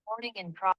Recording in pro-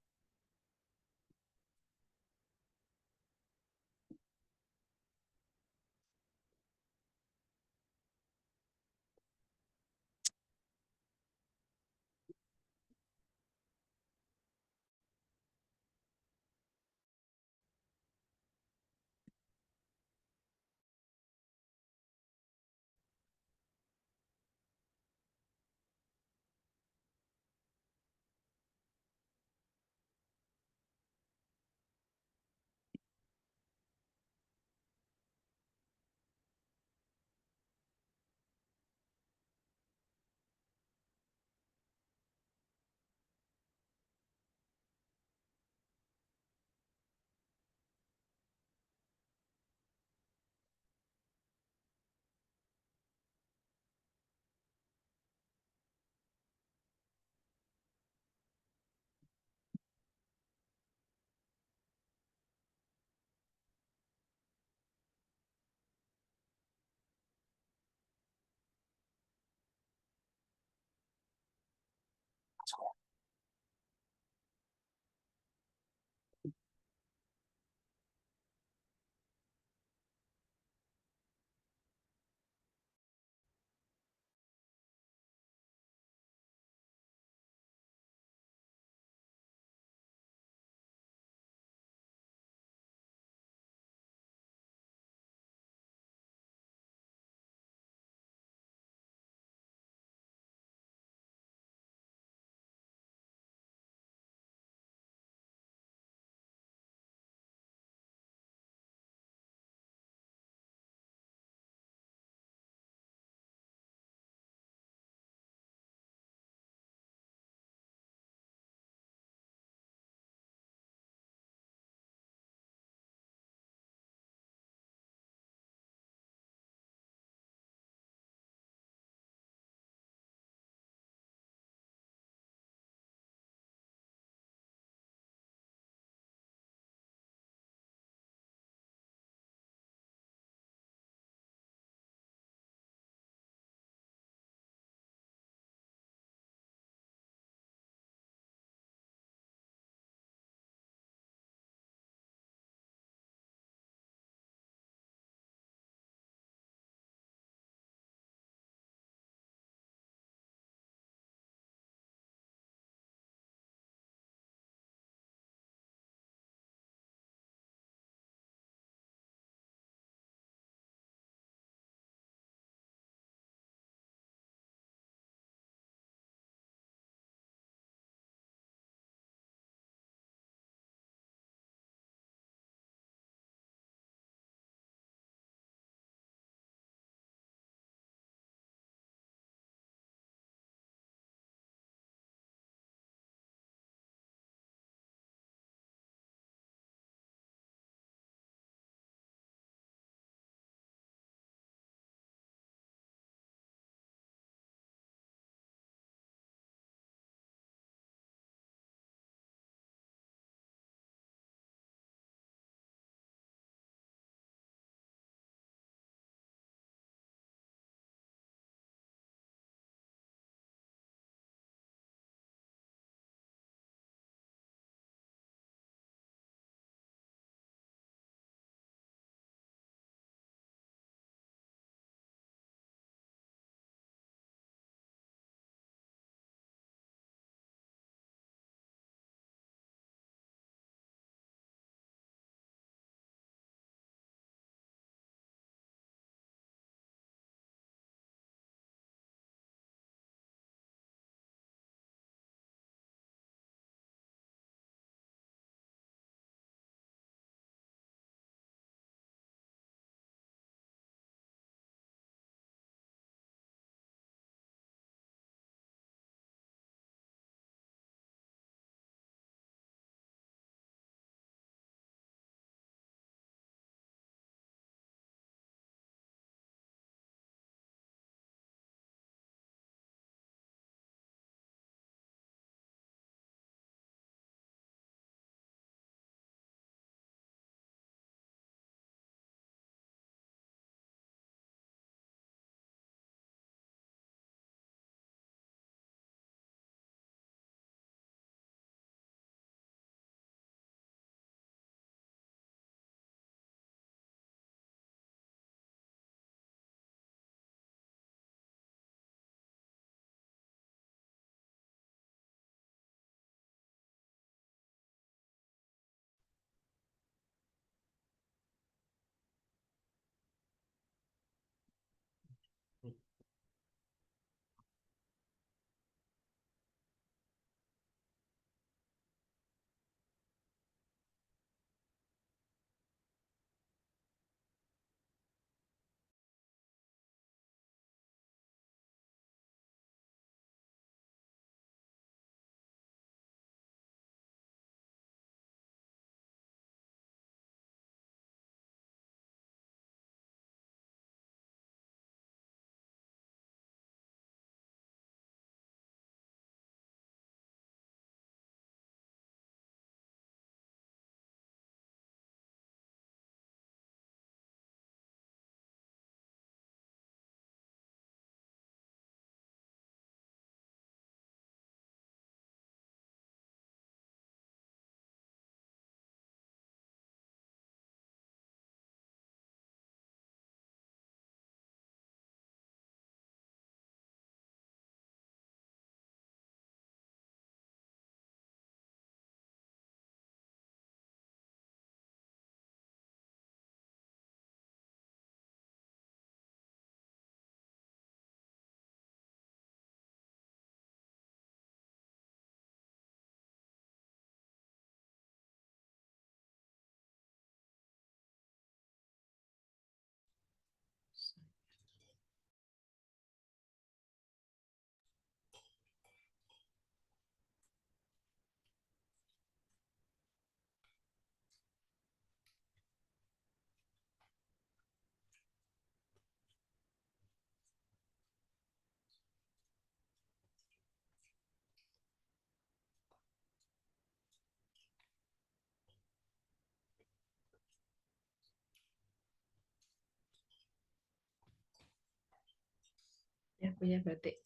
punya batik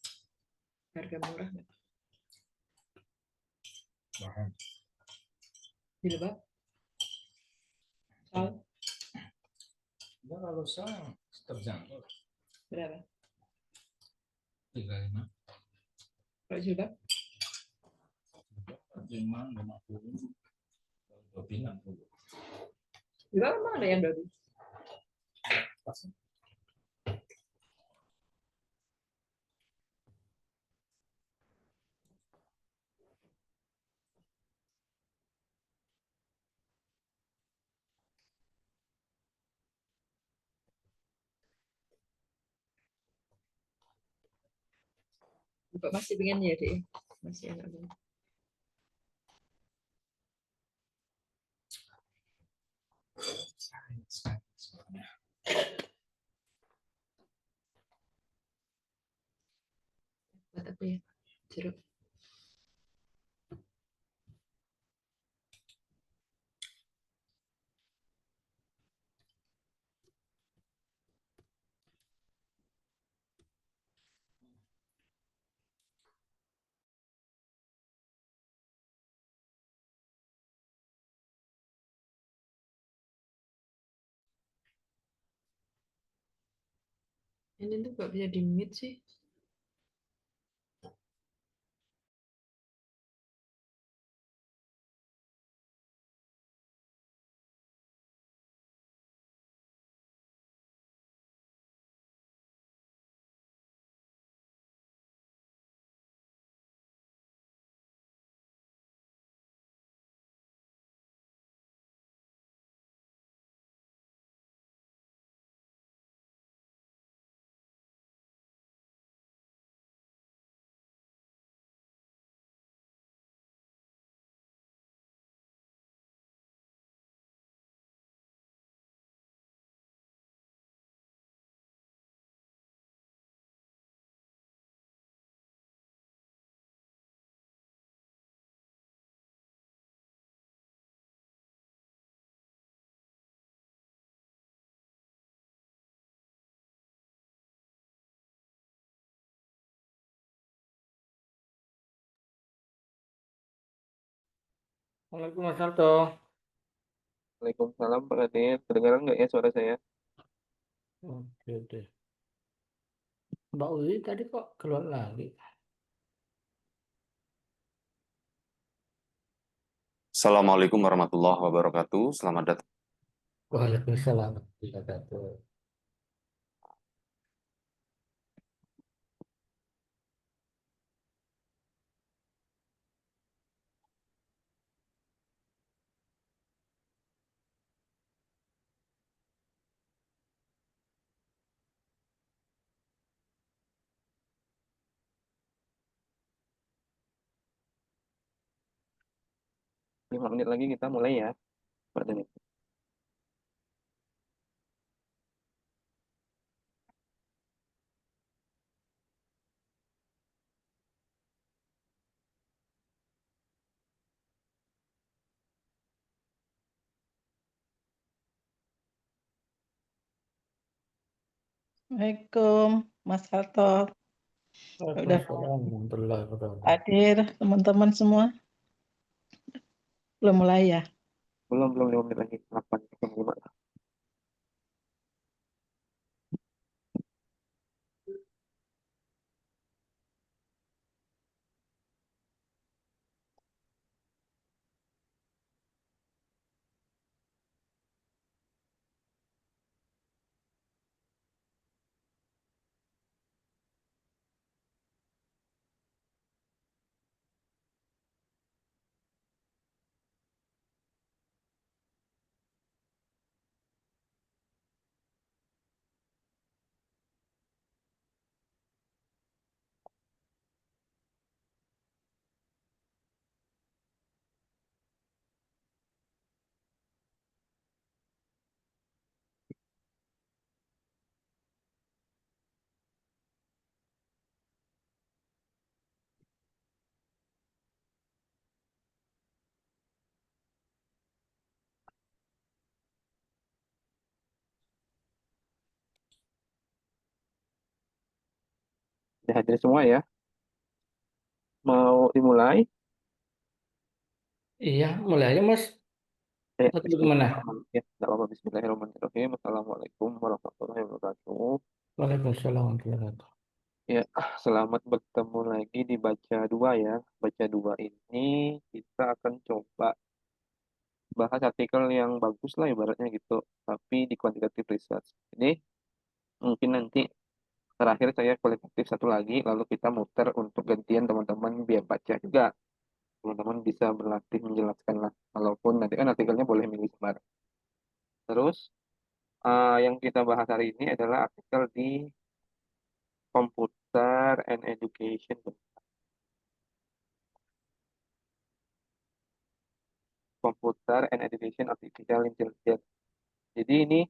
harga murah nggak? Mahal. Jilbab? Soal Enggak, kalau saya terjangkau berapa? 35, Kalau jilbab? 50, lebih 60. Jilbab emang ada yang bagus? Pas. Bapak masih pengen ya deh, masih enak banget. Soalnya Buat aku ya, jeruk. Ini tuh gak bisa di mute sih. Waalaikumsalam Mas Alto. Waalaikumsalam Pak Kadir. Kedengaran nggak ya suara saya? Oke deh. Mbak Uli tadi kok keluar lagi? Assalamualaikum warahmatullahi wabarakatuh. Selamat datang. Waalaikumsalam warahmatullahi wabarakatuh. Lima menit lagi kita mulai ya, Pak Denny. Assalamualaikum, Mas Alto, udah Waalaikumsalam warahmatullahi wabarakatuh. hadir teman-teman semua. Belum mulai ya? Belum 5 menit lagi. 8:05. Udah hadir semua ya. Mau dimulai? Iya, mulai aja Mas. Atau gimana? Bismillahirrahmanirrahim. Ya, nggak apa-apa. Bismillahirrahmanirrahim. Assalamualaikum warahmatullahi wabarakatuh. Waalaikumsalam warahmatullahi wabarakatuh. Ya, selamat bertemu lagi di Baca Dua ya. Baca Dua ini kita akan coba bahas artikel yang bagus lah ibaratnya gitu, tapi di quantitative research. Jadi mungkin nanti terakhir saya kualitatif satu lagi, lalu kita muter untuk gantian teman-teman biar baca juga. Teman-teman bisa berlatih menjelaskan lah, walaupun nanti kan artikelnya boleh milih sembarang. Terus yang kita bahas hari ini adalah artikel di Computer and Education. Computer and Education Artificial Intelligence. Jadi ini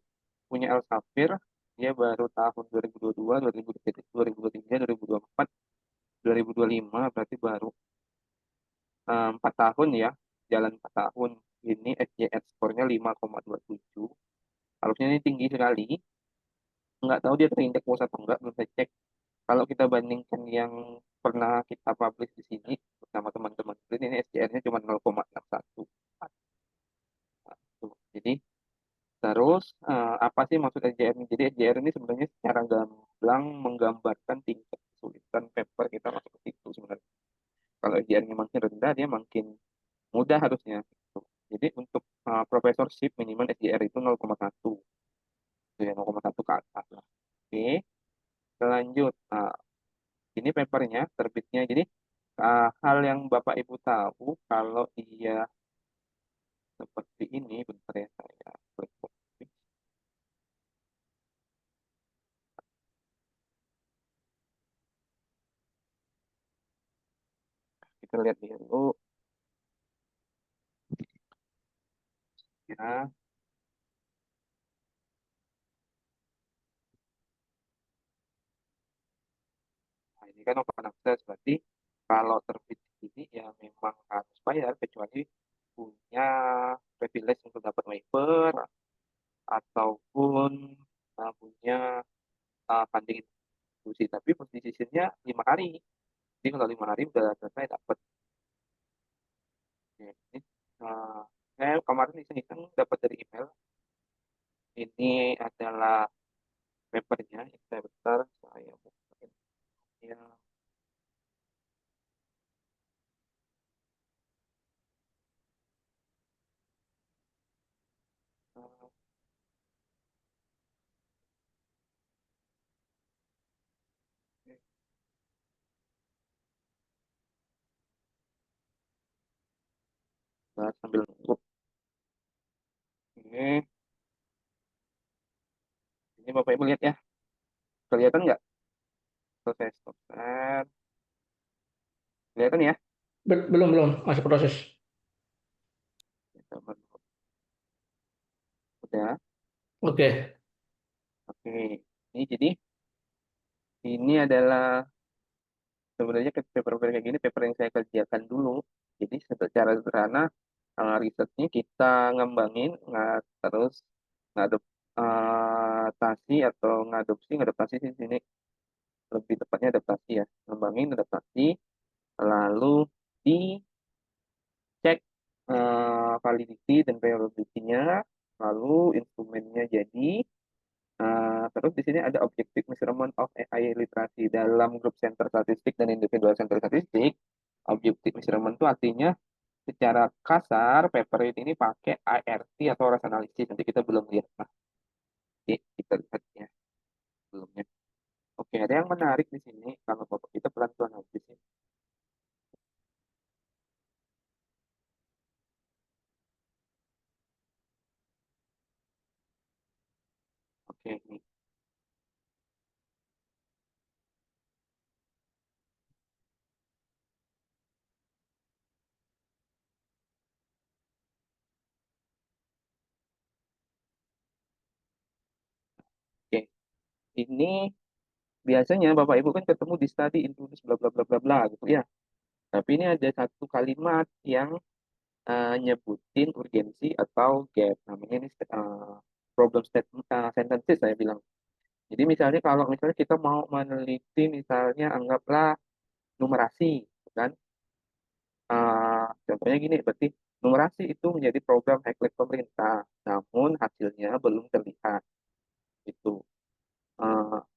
punya Elsafir, dia baru tahun 2022, 2023, 2024, 2025, berarti baru 4 tahun ya, jalan 4 tahun. Ini SJS skornya 5,27, harusnya ini tinggi sekali. Nggak tahu dia terindeks bos atau enggak, belum saya cek. Kalau kita bandingkan yang pernah kita publish di sini bersama teman-teman, ini SJR-nya cuma 0,61. Jadi terus apa sih maksud SJR ini? Jadi SJR ini sebenarnya secara gamblang menggambarkan tingkat kesulitan paper kita masuk ke situ sebenarnya. Kalau SJR-nya makin rendah, dia makin mudah harusnya. Gitu. Jadi untuk professorship minimal SJR itu 0,1. Itu ya 0,1 ke atas lah. Oke, lanjut. Nah, ini papernya terbitnya. Jadi hal yang Bapak Ibu tahu kalau dia seperti ini, bentar ya saya klik copy. Kita lihat dulu ya. Nah, ini kan open access, berarti kalau terbit di sini ya memang harus bayar, kecuali punya privilege untuk dapat waiver ataupun punya funding institusi. Tapi posisinya 5 hari. Jadi kalau 5 hari udah selesai dapat. Ya, ini, saya kemarin iseng-iseng dapat dari email. Ini adalah papernya. Saya bentar, saya buka ya. Uh, sambil nunggu. Ini, ini Bapak Ibu lihat ya. Kelihatan nggak? Selesai stop share. Kelihatan ya? Belum, masih proses. Udah. Oke. Oke. Ini jadi ini adalah sebenarnya paper-paper kayak gini paper yang saya kerjakan dulu. Jadi secara sederhana risetnya kita ngembangin terus ngadaptasi atau ngadoptasi di sini lebih tepatnya adaptasi ya, ngembangin adaptasi lalu dicek validity dan reliability-nya, lalu instrumennya jadi. Terus di sini ada objective measurement of AI literasi dalam grup center statistik dan individual center statistik. Objective measurement itu artinya secara kasar paper ini pakai IRT atau rasa analisis. Nanti kita belum lihat. Nah, oke, kita lihat ya sebelumnya. Oke, ada yang menarik di sini kalau Bapak kita pelan-pelan habis ya. Oke, ini. Oke, ini biasanya Bapak Ibu kan ketemu di study Introduce bla bla bla bla bla gitu ya. Tapi ini ada satu kalimat yang nyebutin urgensi atau gap. Namanya ini problem statement sentences saya bilang. Jadi misalnya kalau misalnya kita mau meneliti misalnya anggaplah numerasi, kan? Contohnya gini, berarti numerasi itu menjadi program hacklet pemerintah, namun hasilnya belum terlihat. Itu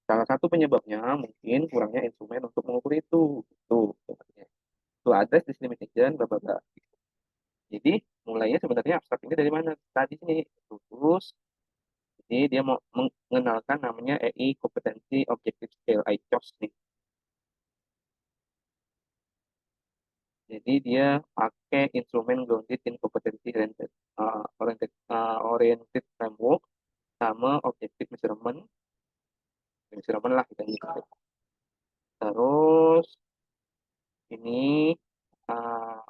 salah satu penyebabnya mungkin kurangnya instrumen untuk mengukur itu sebenarnya. To address this limitation, bla bla bla. Jadi mulainya sebenarnya abstrak ini dari mana? Tadi nih, terus jadi dia mau mengenalkan namanya EI kompetensi objective scale ICOS nih. Jadi dia pakai instrumen grounded in competency oriented framework sama objective measurement lah kita gitu. Terus ini uh,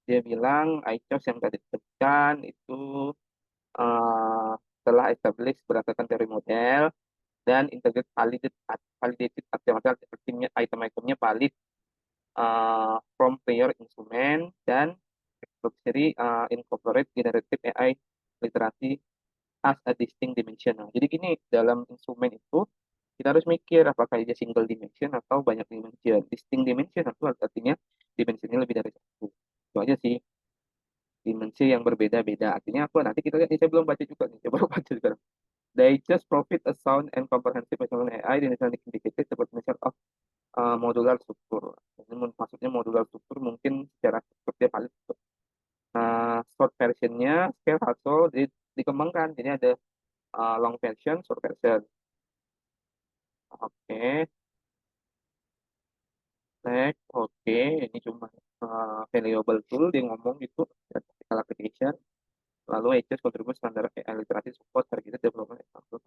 dia bilang ICOS yang tadi disebutkan itu telah established berdasarkan teori model dan integrate validated item-itemnya valid from prior instrument dan actually incorporate generative AI literasi as a distinct dimension. Nah, jadi gini, dalam instrumen itu kita harus mikir apakah dia single dimension atau banyak dimension. Distinct dimension itu artinya dimensinya lebih dari satu. Itu aja sih, dimensi yang berbeda-beda. Artinya apa? Nanti kita lihat, saya belum baca juga nih, coba baca sekarang. They just profit a sound and comprehensive measurement AI in indicated the potential of modular struktur. Ini maksudnya modular struktur mungkin secara struktur dia valid. Short versionnya scale hasil dikembangkan. Jadi ada long version, short version. Oke, next. Oke, ini cuma valuable tool dia ngomong gitu, statistical application. Lalu HS contribute standar AI literasi support targeted development example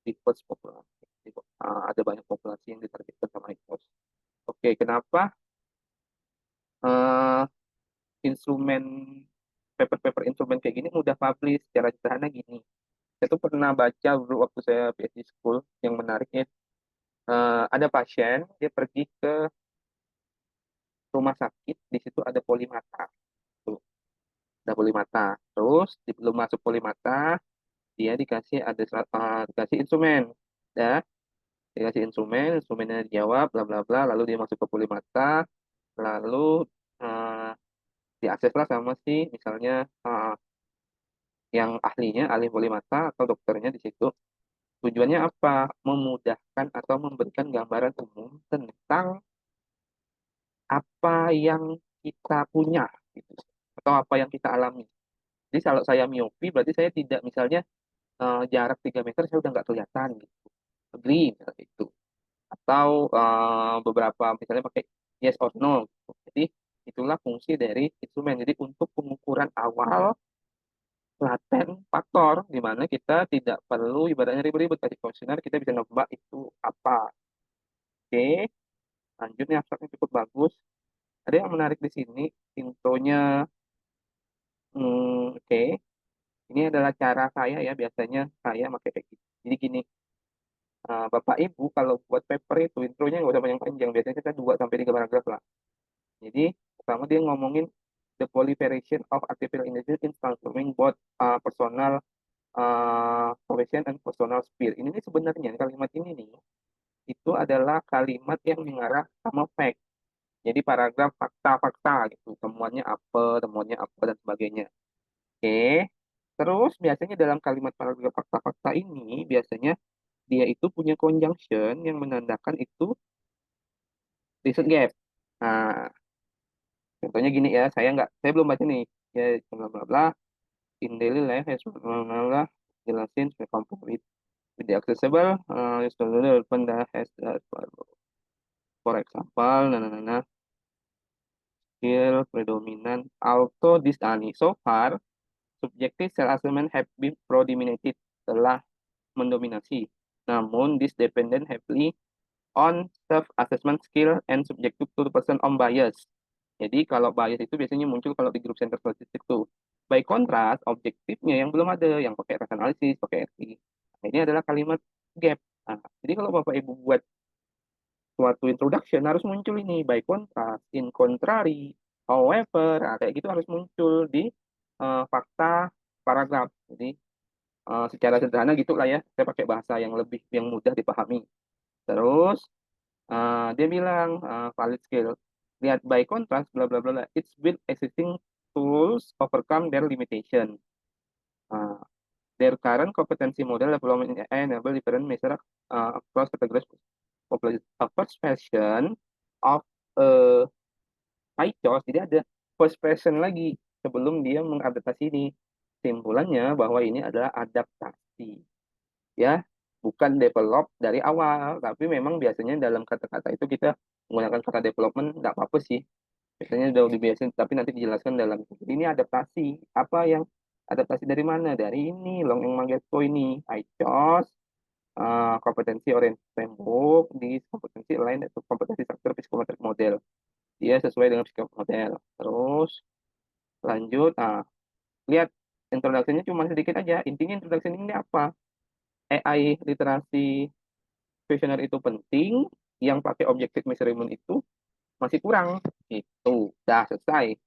diverse populasi. Ada banyak populasi yang ditargetkan sama HOS. Oke, kenapa instrumen paper-paper instrumen kayak gini mudah publish secara sederhana gini. Saya tuh pernah baca dulu waktu saya PhD school yang menariknya ada pasien dia pergi ke rumah sakit, di situ ada polimata. Tuh, ada polimata. Terus sebelum masuk polimata dia dikasih instrumen. Ya, dikasih instrumennya dijawab bla bla bla, lalu dia masuk ke polimata, lalu diakses lah sama si misalnya yang ahli polimata atau dokternya di situ. Tujuannya apa? Memudahkan atau memberikan gambaran umum tentang apa yang kita punya gitu, atau apa yang kita alami. Jadi kalau saya miopi berarti saya tidak misalnya jarak 3 meter saya udah nggak kelihatan gitu. Agree misalnya itu. Atau beberapa misalnya pakai yes or no gitu. Jadi itulah fungsi dari instrumen. Jadi untuk pengukuran awal laten faktor di mana kita tidak perlu ibaratnya ribet-ribet kasih kuesioner, kita bisa nebak itu apa. Oke, lanjut nih, abstraknya cukup bagus. Ada yang menarik di sini, intronya. Oke, ini adalah cara saya ya, biasanya saya pakai kayak gitu. Jadi gini, Bapak Ibu kalau buat paper itu intronya nggak usah panjang-panjang, biasanya kita 2 sampai 3 paragraf lah. Jadi pertama dia ngomongin the proliferation of artificial intelligence in transforming both personal profession and personal sphere. Ini nih sebenarnya kalimat ini nih itu adalah kalimat yang mengarah sama fact. Jadi paragraf fakta-fakta gitu, temuannya apa dan sebagainya. Oke. Terus biasanya dalam kalimat paragraf fakta-fakta ini biasanya dia itu punya conjunction yang menandakan itu recent gap. Nah, contohnya gini ya, saya belum baca nih. Ya, bla bla bla. In daily life, has bla bla bla. Jelasin supaya compare with the accessible. Is open that has for example, skill predominant auto this so far subjective self-assessment have been predominated, telah mendominasi. Namun this dependent heavily on self-assessment skill and subjective to the person on bias. Jadi kalau bias itu biasanya muncul kalau di grup center statistik tuh. By contrast, objektifnya yang belum ada, yang pakai rasa analisis, pakai RT. Nah, ini adalah kalimat gap. Nah, jadi kalau Bapak Ibu buat suatu introduction harus muncul ini by contrast, in contrary, however, kayak gitu harus muncul di fakta paragraf. Jadi Secara sederhana gitu lah ya, saya pakai bahasa yang mudah dipahami. Terus dia bilang valid skill. Lihat by contrast, bla bla bla, bla. It's built existing tools overcome their limitation. Uh, their current competency model development in AI enable different measure across categories population. A first version of PyTorch, jadi ada first version lagi sebelum dia mengadaptasi ini. Simpulannya bahwa ini adalah adaptasi, ya, bukan develop dari awal. Tapi memang biasanya dalam kata-kata itu kita menggunakan kata development, nggak apa-apa sih. Biasanya udah dibiasain, tapi nanti dijelaskan dalam ini adaptasi. Apa yang adaptasi dari mana? Dari ini, Long yang Mangetto ini. I chose kompetensi oriented framework di kompetensi lain itu kompetensi struktur psikometrik model. Dia sesuai dengan psikometrik model. Terus lanjut, lihat introduction-nya cuma sedikit aja. Intinya introduction ini apa? AI literasi questionnaire itu penting, yang pakai objective measurement itu masih kurang. Itu dah selesai.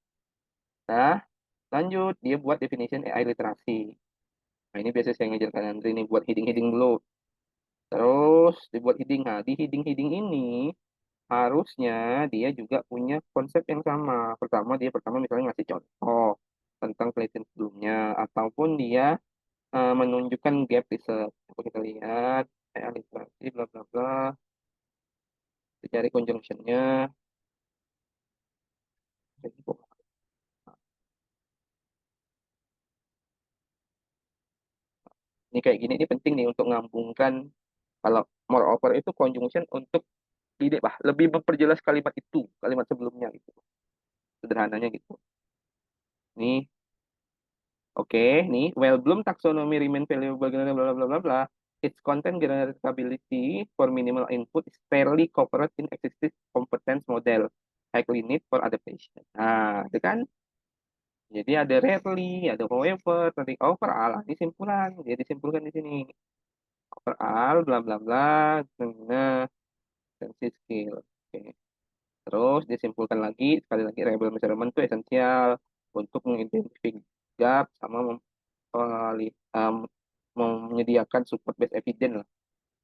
Nah, lanjut dia buat definition AI literasi. Nah, ini biasa saya ngajarkan Andri ini buat heading-heading dulu. Terus dibuat heading. Nah, di heading-heading ini harusnya dia juga punya konsep yang sama. Pertama misalnya ngasih contoh tentang penelitian sebelumnya, ataupun dia menunjukkan gap riset. Coba kita lihat literasi bla bla bla, cari conjunction-nya. Ini kayak gini, ini penting nih untuk ngambungkan. Kalau moreover itu conjunction untuk ide lebih memperjelas kalimat itu, kalimat sebelumnya gitu. Sederhananya gitu. Nih, oke, nih, well Bloom taxonomy remain valuable bla bla bla bla bla. Its content generatability for minimal input is fairly covered in existing competence model. Likely need for adaptation. Nah, itu kan. Jadi ada rarely, ada however, nanti overall, ini simpulan. Dia disimpulkan di sini. Overall, bla bla bla. Nah, tensi skill. Oke. Terus disimpulkan lagi, sekali lagi reliable measurement itu esensial untuk mengidentifikasi gap sama menyediakan support based evidence lah.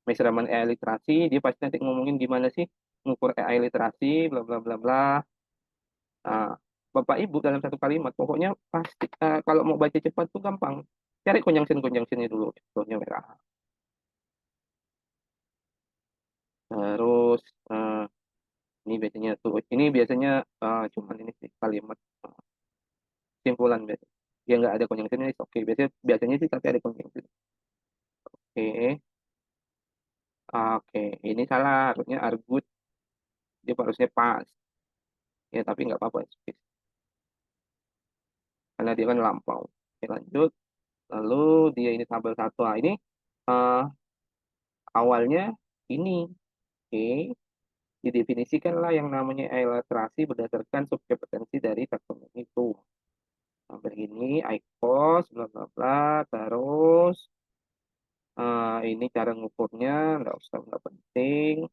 Measurement AI literasi, dia pasti nanti ngomongin gimana sih mengukur AI literasi, bla bla bla bla. Nah, Bapak Ibu dalam satu kalimat, pokoknya pasti kalau mau baca cepat tuh gampang. Cari conjunction-conjunctionnya dulu, contohnya WA. Terus ini biasanya cuman ini sih kalimat simpulan biasanya. Dia nggak ada conjunction ini oke. Biasanya sih tapi ada conjunction. Oke. Oke, ini salah, harusnya are good. Dia harusnya pas. Ya, tapi nggak apa-apa. Karena dia kan lampau. Oke, lanjut. Lalu dia ini tabel 1. Nah, ini eh, awalnya ini. Oke. Didefinisikanlah yang namanya literasi berdasarkan subkompetensi dari taksonomi itu. Nah, begini, IQOS, bla bla bla, terus ini cara ngukurnya, nggak penting.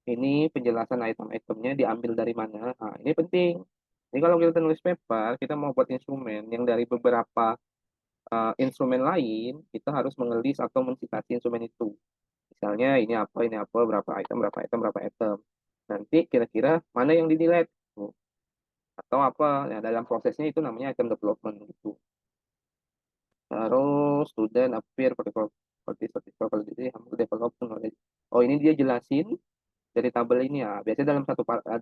Ini penjelasan item-itemnya diambil dari mana. Nah, ini penting. Jadi kalau kita nulis paper, kita mau buat instrumen yang dari beberapa instrumen lain, kita harus mengelis atau mensitasi instrumen itu. Misalnya ini apa, berapa item, berapa item, berapa item. Nanti kira-kira mana yang di-delete. Atau apa, ya dalam prosesnya itu namanya item development gitu. Terus student appear vertical validity development knowledge. Oh, ini dia jelasin dari tabel ini ya. Biasanya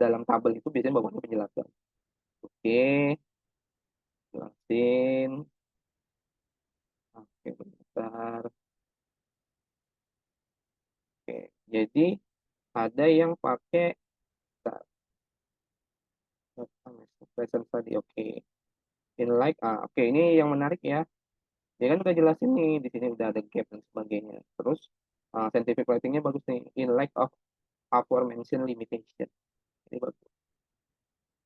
dalam tabel itu biasanya bawahnya penjelasan. Oke, jelasin. Oke, bentar. Oke, jadi ada yang pakai present study. Oke, in like, oke, ini yang menarik ya. Dia kan udah jelasin nih, di sini udah ada gap dan sebagainya. Terus scientific writing-nya bagus nih. In light of aforementioned limitation. Ini bagus.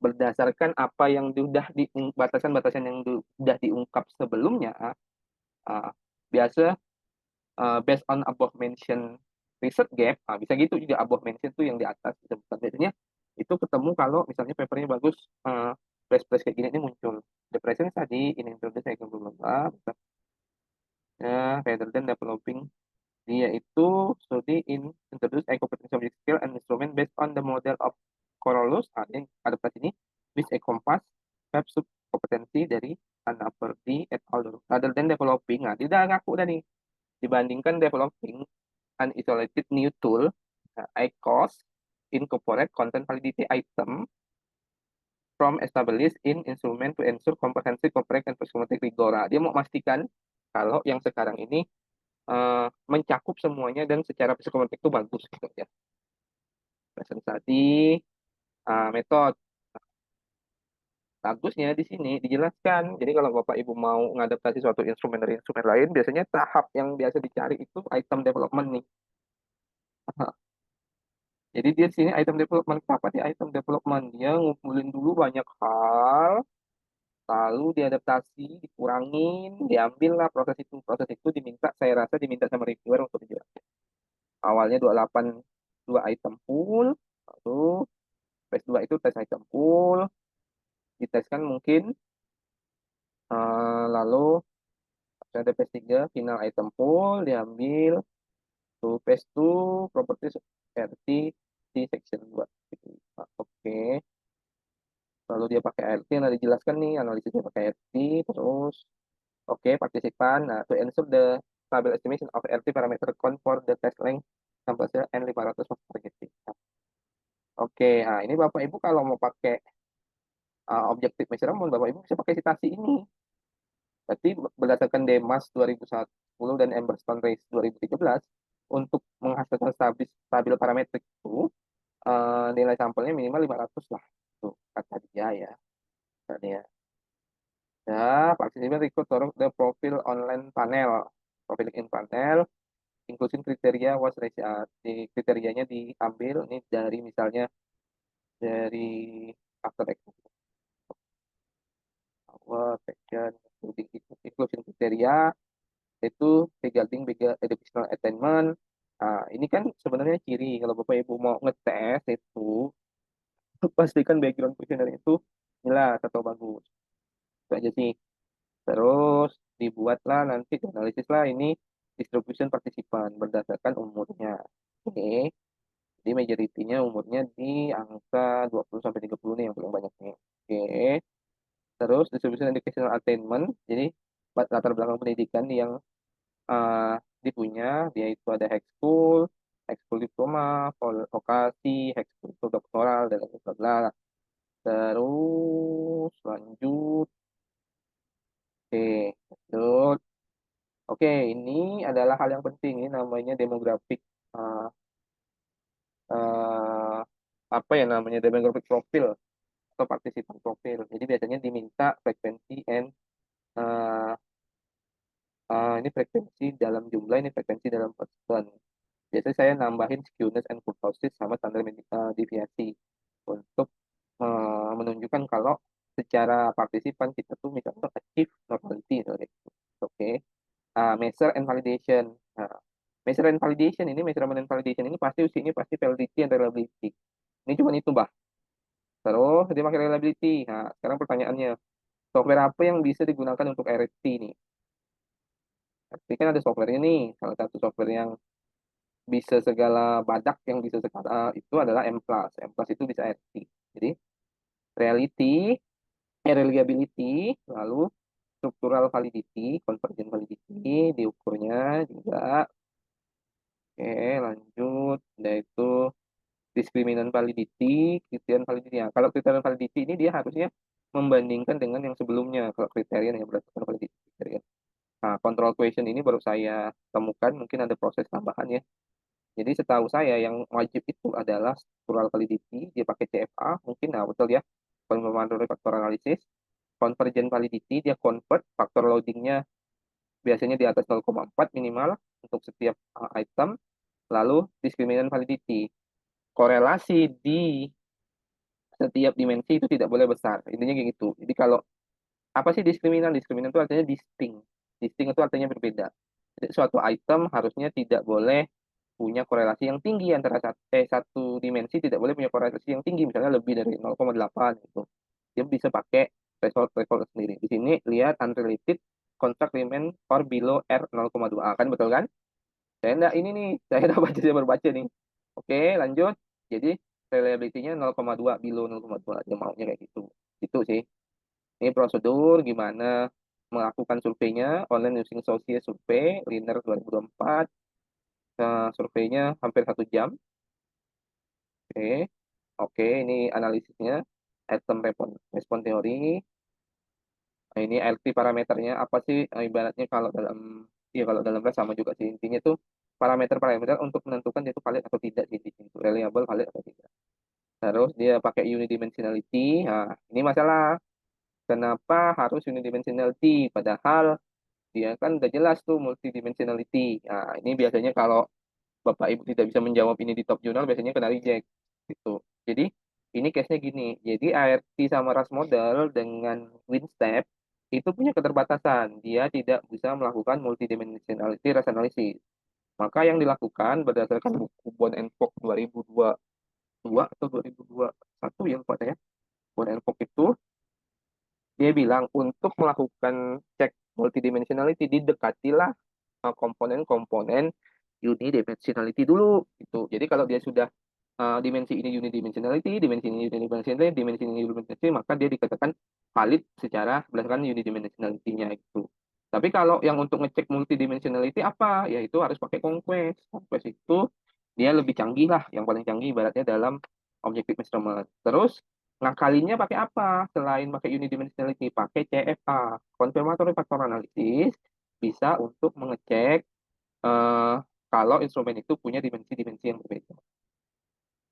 Berdasarkan apa yang sudah batasan-batasan yang sudah diungkap sebelumnya, biasa based on above mentioned research gap, bisa gitu juga above mentioned tuh yang di atas disebutkan. Biasanya itu ketemu kalau misalnya papernya bagus, flash kayak gini ini muncul. The present tadi in introduction saya belum rather than developing. Dia itu study in introduce a competency object skill and instrument based on the model of Corolus. Ini adaptasi ini with a compass web sub kompetensi dari Anaperdi et al. Rather than developing. Nah, dia udah ngaku dah nih. Dibandingkan developing an isolated new tool, ICOS incorporate content validity item from established in instrument to ensure comprehensive, correct, and systematic rigor. Nah, dia mau memastikan kalau yang sekarang ini mencakup semuanya dan secara psikometrik itu bagus gitu ya. Presentasi metode. Bagusnya di sini dijelaskan. Jadi kalau Bapak Ibu mau mengadaptasi suatu instrumen dari instrumen lain, biasanya tahap yang biasa dicari itu item development nih. Jadi dia sini item development apa sih item development? Dia ngumpulin dulu banyak hal, lalu diadaptasi, dikurangin, diambil lah proses itu. Proses itu diminta, saya rasa diminta sama reviewer untuk dijelaskan. Awalnya 28 dua item pool, lalu phase 2 itu tes item pool, diteskan mungkin, lalu ada phase 3 final item pool, diambil, to phase 2 properties RT di section 2. Oke. Lalu dia pakai RT, nah dijelaskan nih analisisnya pakai RT, terus oke, partisipan, nah to ensure the stable estimation of RT parameter count for the test length sampai hasil N500 targeting. Oke, nah ini Bapak Ibu kalau mau pakai objective measurement, Bapak Ibu bisa pakai citasi ini. Berarti berdasarkan DEMAS 2010 dan Emberstone Race 2013, untuk menghasilkan stabil parametrik itu, nilai sampelnya minimal 500 lah. Tuh, kata dia ya. Kata dia. Ya, participant record the profile online panel. Profile in panel, inclusion kriteria was di kriterianya diambil ini dari misalnya dari after section inclusion kriteria itu regarding educational attainment. Nah, ini kan sebenarnya ciri kalau Bapak Ibu mau ngetes itu pastikan background questionnaire itu jelas atau bagus. Itu aja sih. Terus dibuatlah nanti analisis lah ini distribution partisipan berdasarkan umurnya. Oke. Jadi majority-nya umurnya di angka 20 sampai 30 nih yang paling banyaknya. Oke. Terus distribution educational attainment. Jadi latar belakang pendidikan yang dipunya, dia itu ada high school diploma, vokasi, high school doktoral, dan lain-lain. Terus lanjut. Oke, lanjut. Oke, ini adalah hal yang penting, ini namanya demographic apa ya namanya demographic profile atau partisipan profil. Jadi biasanya diminta frekuensi and ini frekuensi dalam jumlah, ini frekuensi dalam persen. Biasanya saya nambahin skewness and kurtosis sama standar deviasi untuk menunjukkan kalau secara partisipan kita tuh misalnya achieve normality. Oke. Measure and validation. Measure and validation ini, measurement and validation ini pasti usianya pasti validity and reliability. Ini cuma itu, Mbak. Terus dia pakai reliability. Nah, sekarang pertanyaannya, software apa yang bisa digunakan untuk RT nih? RT kan ada software ini. Salah satu software yang bisa segala badak yang bisa segala itu adalah M+. M+ itu bisa RT. Jadi reality, reliability, lalu structural validity, convergent validity, diukurnya juga. Oke, lanjut. Yaitu discriminant validity, criterion validity. Ya, kalau criterion validity ini dia harusnya membandingkan dengan yang sebelumnya. Kalau kriteria yang berdasarkan validity kriteria. Nah, control question ini baru saya temukan, mungkin ada proses tambahan ya. Jadi setahu saya yang wajib itu adalah structural validity, dia pakai CFA, mungkin nah betul ya, confirmatory factor analysis. Convergent validity, dia convert faktor loadingnya biasanya di atas 0,4 minimal untuk setiap item. Lalu discriminant validity, korelasi di setiap dimensi itu tidak boleh besar. Intinya kayak gitu. Jadi kalau apa sih diskriminan? Diskriminan itu artinya distinct. Distinct itu artinya berbeda. Jadi suatu item harusnya tidak boleh punya korelasi yang tinggi antara satu dimensi tidak boleh punya korelasi yang tinggi, misalnya lebih dari 0,8 gitu. Dia bisa pakai threshold sendiri. Di sini lihat unrelated contract remain or below R 0,2. Kan betul kan? Saya enggak ini nih, saya udah baca, saya baru baca nih. Oke, lanjut. Jadi reliability-nya 0,2, below 0,2. Dia maunya kayak gitu. Itu sih. Ini prosedur gimana melakukan surveinya, online using Social Survey, Liner 2024. Surveinya hampir 1 jam. Oke, oke, ini analisisnya, item respon teori. Nah, ini LT parameternya apa sih? Ibaratnya kalau dalam, ya kalau dalam RAS sama juga sih, intinya tuh parameter-parameter untuk menentukan dia itu valid atau tidak sih di situ, reliable, valid atau tidak. Terus dia pakai unidimensionality. Nah, ini masalah. Kenapa harus unidimensionality? Padahal dia kan udah jelas tuh multidimensionality. Nah, ini biasanya kalau Bapak Ibu tidak bisa menjawab ini di top jurnal, biasanya kena reject gitu. Jadi ini case-nya gini. Jadi ART sama RAS model dengan WinStep itu punya keterbatasan. Dia tidak bisa melakukan multidimensionality RAS analysis. Maka yang dilakukan berdasarkan buku Bond and Fogg 2022 atau 2021 yang lupa saya. Bond and Fogg itu dia bilang untuk melakukan cek multidimensionality didekatilah komponen-komponen unidimensionality dulu gitu. Jadi kalau dia sudah dimensi ini unidimensionality, dimensi ini unidimensionality, dimensi ini unidimensionality, maka dia dikatakan valid secara berdasarkan unidimensionality-nya itu. Tapi kalau yang untuk ngecek multidimensionality apa? Ya itu harus pakai Conquest. Conquest itu dia lebih canggih lah, yang paling canggih ibaratnya dalam objective measurement. Terus ngakalinnya pakai apa? Selain pakai unidimensionality, pakai CFA, confirmatory factor analysis, bisa untuk mengecek kalau instrumen itu punya dimensi-dimensi yang berbeda.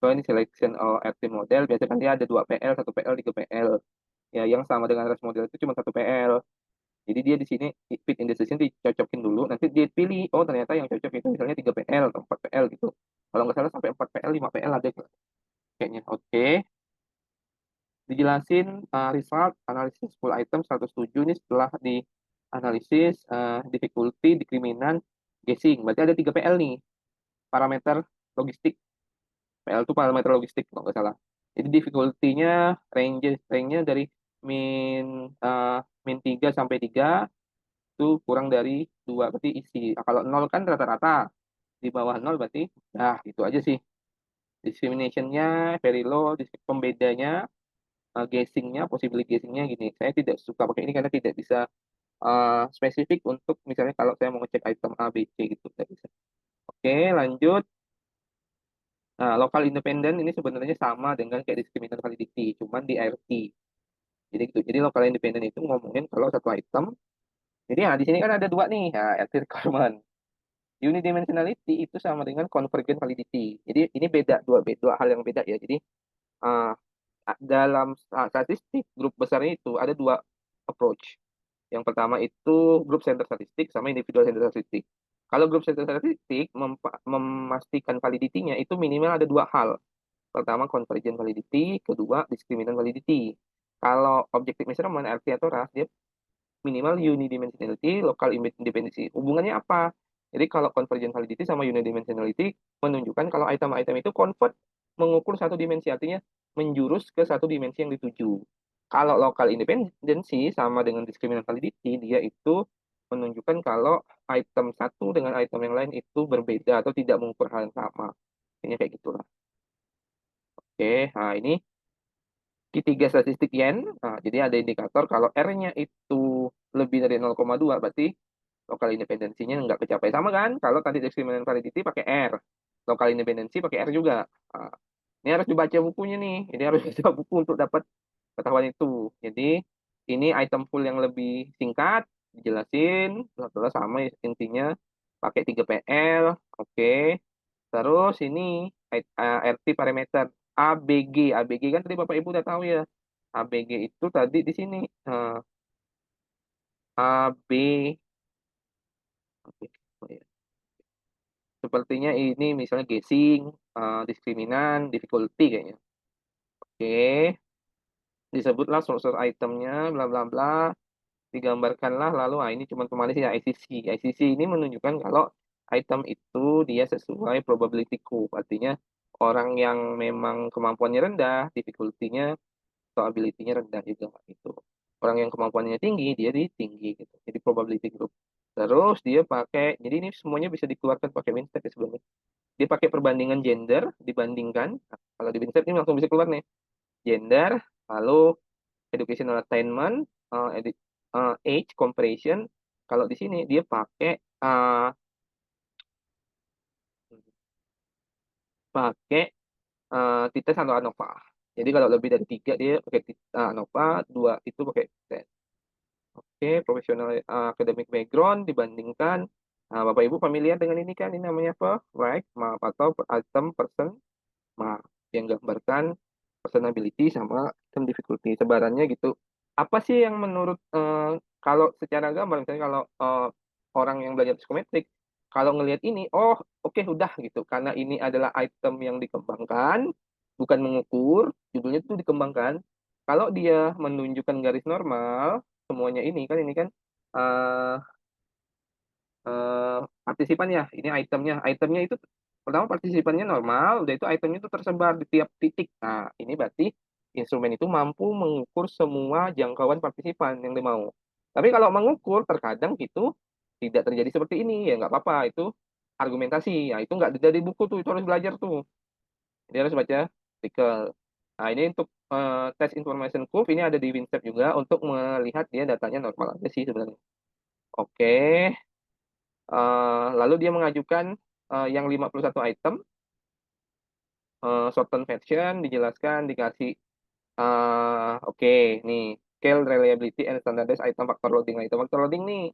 So ini selection RT model, biasanya kan dia ada 2 PL, 1 PL, 3 PL. Ya, yang sama dengan RAS model itu cuma 1 PL. Jadi dia di sini fit in decision dicocokin dulu, nanti dia pilih, oh ternyata yang cocok itu misalnya 3 PL atau 4 PL gitu. Kalau nggak salah sampai 4 PL, 5 PL ada kayaknya. Oke. Dijelasin result analisis full item 107 ini setelah di analisis difficulty, diskriminan, guessing. Berarti ada 3 PL nih, parameter logistik. PL itu parameter logistik kalau nggak salah. Jadi difficulty-nya range-nya dari min 3 sampai 3 itu kurang dari 2 berarti isi. Kalau 0 kan rata-rata. Di bawah 0 berarti nah itu aja sih. Discrimination-nya very low, pembedanya guessing-nya, possibility guessing-nya gini. Saya tidak suka pakai ini karena tidak bisa spesifik untuk misalnya kalau saya mau ngecek item A, B, C gitu. Tidak bisa. Oke, lanjut. Nah, local independent ini sebenarnya sama dengan kayak discriminant validity, cuman di ART. Jadi gitu. Jadi local independent itu ngomongin kalau satu item. Jadi di sini kan ada 2 nih, ART requirement. Unidimensionality itu sama dengan convergent validity. Jadi ini beda, dua hal yang beda ya. Jadi uh, dalam statistik grup besar itu ada 2 approach. Yang pertama itu group center statistik sama individual center statistik. Kalau group center statistik memastikan validity-nya itu minimal ada 2 hal. Pertama convergent validity, kedua discriminant validity. Kalau objective measurement RT atau RAS dia minimal unidimensionality, local independency. Hubungannya apa? Jadi kalau convergent validity sama unidimensionality menunjukkan kalau item-item itu convert mengukur satu dimensi, artinya menjurus ke satu dimensi yang dituju. Kalau local independency sama dengan discriminant validity, dia itu menunjukkan kalau item satu dengan item yang lain itu berbeda atau tidak mengukur hal yang sama. Ini kayak gitulah. Oke, nah ini Q3 statistik yen. Nah, jadi ada indikator kalau R-nya itu lebih dari 0,2 berarti lokal independensinya nggak kecapai. Sama kan? Kalau tadi discriminant validity pakai R. Lokal independensi pakai R juga. Nah, ini harus dibaca bukunya nih. Jadi harus baca buku untuk dapat pengetahuan itu. Jadi ini item full yang lebih singkat. Dijelasin. Bla sama intinya. Pakai 3 PL. Oke. Terus ini RT parameter ABG. ABG kan tadi Bapak Ibu udah tahu ya. ABG itu tadi di sini. AB. Oke. Oh, ya. Sepertinya ini misalnya guessing, diskriminan, difficulty kayaknya. Oke. Disebutlah source itemnya, bla bla bla. Digambarkanlah lalu ini cuma pemanis ya ICC. ICC ini menunjukkan kalau item itu dia sesuai probability curve. Artinya orang yang memang kemampuannya rendah, difficulty-nya, probability-nya rendah juga gitu. Orang yang kemampuannya tinggi, dia di tinggi gitu. Jadi probability group. Terus dia pakai, jadi ini semuanya bisa dikeluarkan pakai Winstead ya sebelumnya. Dia pakai perbandingan gender, dibandingkan, nah, kalau di Winstead ini langsung bisa keluar nih, gender, lalu educational attainment, age, comparison. Kalau di sini dia pakai t-test atau ANOVA. Jadi kalau lebih dari 3 dia pakai ANOVA, 2 itu pakai t-test. Oke, profesional academic background dibandingkan. Bapak Ibu familiar dengan ini kan? Ini namanya apa? Right, map atau item person map yang gambarkan personality sama item difficulty. Sebarannya gitu. Apa sih yang menurut kalau secara gambar misalnya kalau orang yang belajar psikometrik kalau ngelihat ini, oh oke udah gitu, karena ini adalah item yang dikembangkan, bukan mengukur, judulnya itu dikembangkan. Kalau dia menunjukkan garis normal, semuanya ini kan eh partisipan ya, ini itemnya itu pertama partisipannya normal, udah itu itemnya itu tersebar di tiap titik. Nah, ini berarti instrumen itu mampu mengukur semua jangkauan partisipan yang dia mau. Tapi kalau mengukur terkadang itu tidak terjadi seperti ini, ya nggak apa-apa, itu argumentasi. Ya, itu nggak dari buku tuh, itu harus belajar tuh. Jadi harus baca artikel. Nah, ini untuk tes information curve, ini ada di Winstep juga untuk melihat dia datanya normal aja sih sebenarnya. Oke. Lalu dia mengajukan yang 51 item, shorten version, dijelaskan, dikasih, oke, nih, scale, reliability, and standardized item factor loading. Item factor loading nih,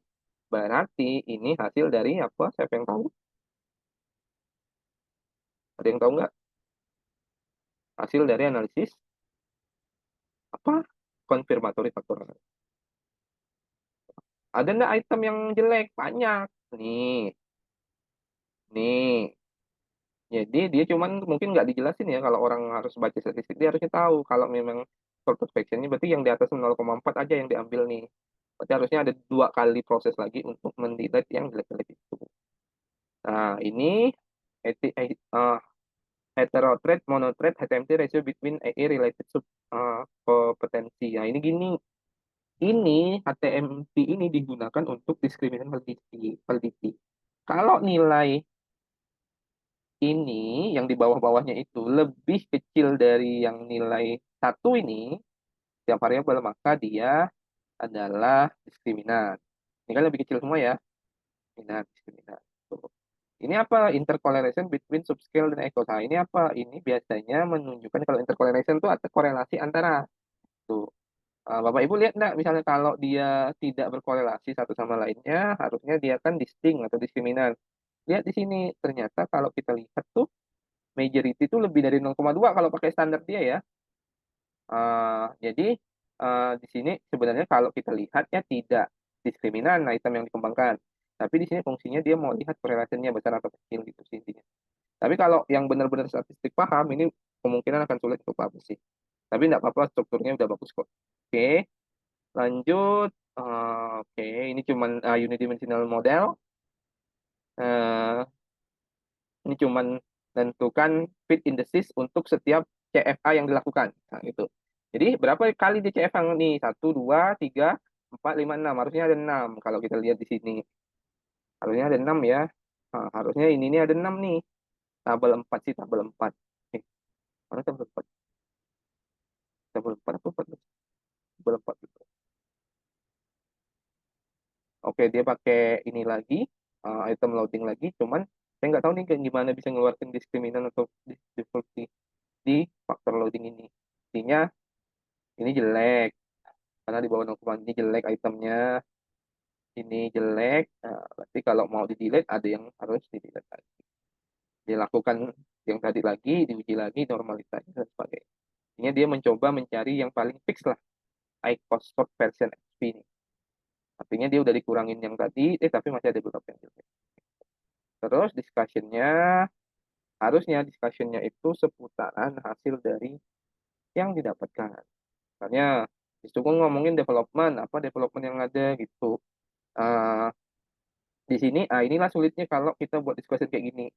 berarti ini hasil dari apa? Siapa yang tahu? Ada yang tahu nggak? Hasil dari analisis apa? Confirmatory factor. Ada nggak item yang jelek? Banyak. Nih. Jadi dia cuman mungkin nggak dijelasin ya kalau orang harus baca statistik dia harusnya tahu kalau memang short perfectionnya berarti yang di atas 0,4 aja yang diambil nih. Berarti harusnya ada 2 kali proses lagi untuk mendelete yang jelek-jelek itu. Nah ini heterothrade, monothrade, HTMT ratio between AI related sub kompetensi. Nah ini gini, ini HTMT ini digunakan untuk discriminant validity. Kalau nilai ini yang di bawah-bawahnya itu lebih kecil dari yang nilai 1 ini, setiap variabel, maka dia adalah diskriminan. Ini kan lebih kecil semua ya. Diskriminan. Tuh. Ini apa? Intercorrelation between subscale dan echo. Nah, ini apa? Ini biasanya menunjukkan kalau intercorrelation itu ada korelasi antara. Tuh. Bapak Ibu lihat enggak? Misalnya kalau dia tidak berkorelasi satu sama lainnya, harusnya dia kan distinct atau diskriminan. Lihat di sini, ternyata kalau kita lihat tuh, majority itu lebih dari 0,2 kalau pakai standar dia ya. Jadi di sini sebenarnya kalau kita lihat ya tidak diskriminan item yang dikembangkan. Tapi di sini fungsinya dia mau lihat korelasinya besar atau kecil gitu sih intinya. Tapi kalau yang benar-benar statistik paham, ini kemungkinan akan sulit untuk paham sih. Tapi tidak apa-apa, strukturnya udah bagus kok. Oke, lanjut. Oke, ini cuman unidimensional model. Ini cuman menentukan fit indices untuk setiap CFA yang dilakukan. Nah, itu. Jadi berapa kali di CFA nih? 1, 2, 3, 4, 5, 6. Harusnya ada 6 kalau kita lihat di sini. Harusnya ada 6 ya. Nah, harusnya ini ada 6 nih. Tabel 4 sih, tabel 4. Mana tabel 4? Tabel 4 apa 4? Tabel 4 gitu. Oke, dia pakai ini lagi, item loading lagi. Cuman saya nggak tahu nih gimana bisa ngeluarin diskriminan atau difficulty di faktor loading ini. Intinya ini jelek karena di bawah 0, ini jelek itemnya, ini jelek. Nah, berarti kalau mau di delete ada yang harus di delete lagi, dilakukan yang tadi lagi, diuji lagi normalisasi dan sebagainya. Intinya dia mencoba mencari yang paling fix lah, high cost short version XP ini. Artinya dia udah dikurangin yang tadi, tapi masih ada beberapa yang jelek. Terus harusnya discussionnya itu seputaran hasil dari yang didapatkan. Misalnya, disitu ngomongin development, apa development yang ada gitu. Di sini, inilah sulitnya kalau kita buat discussion kayak gini.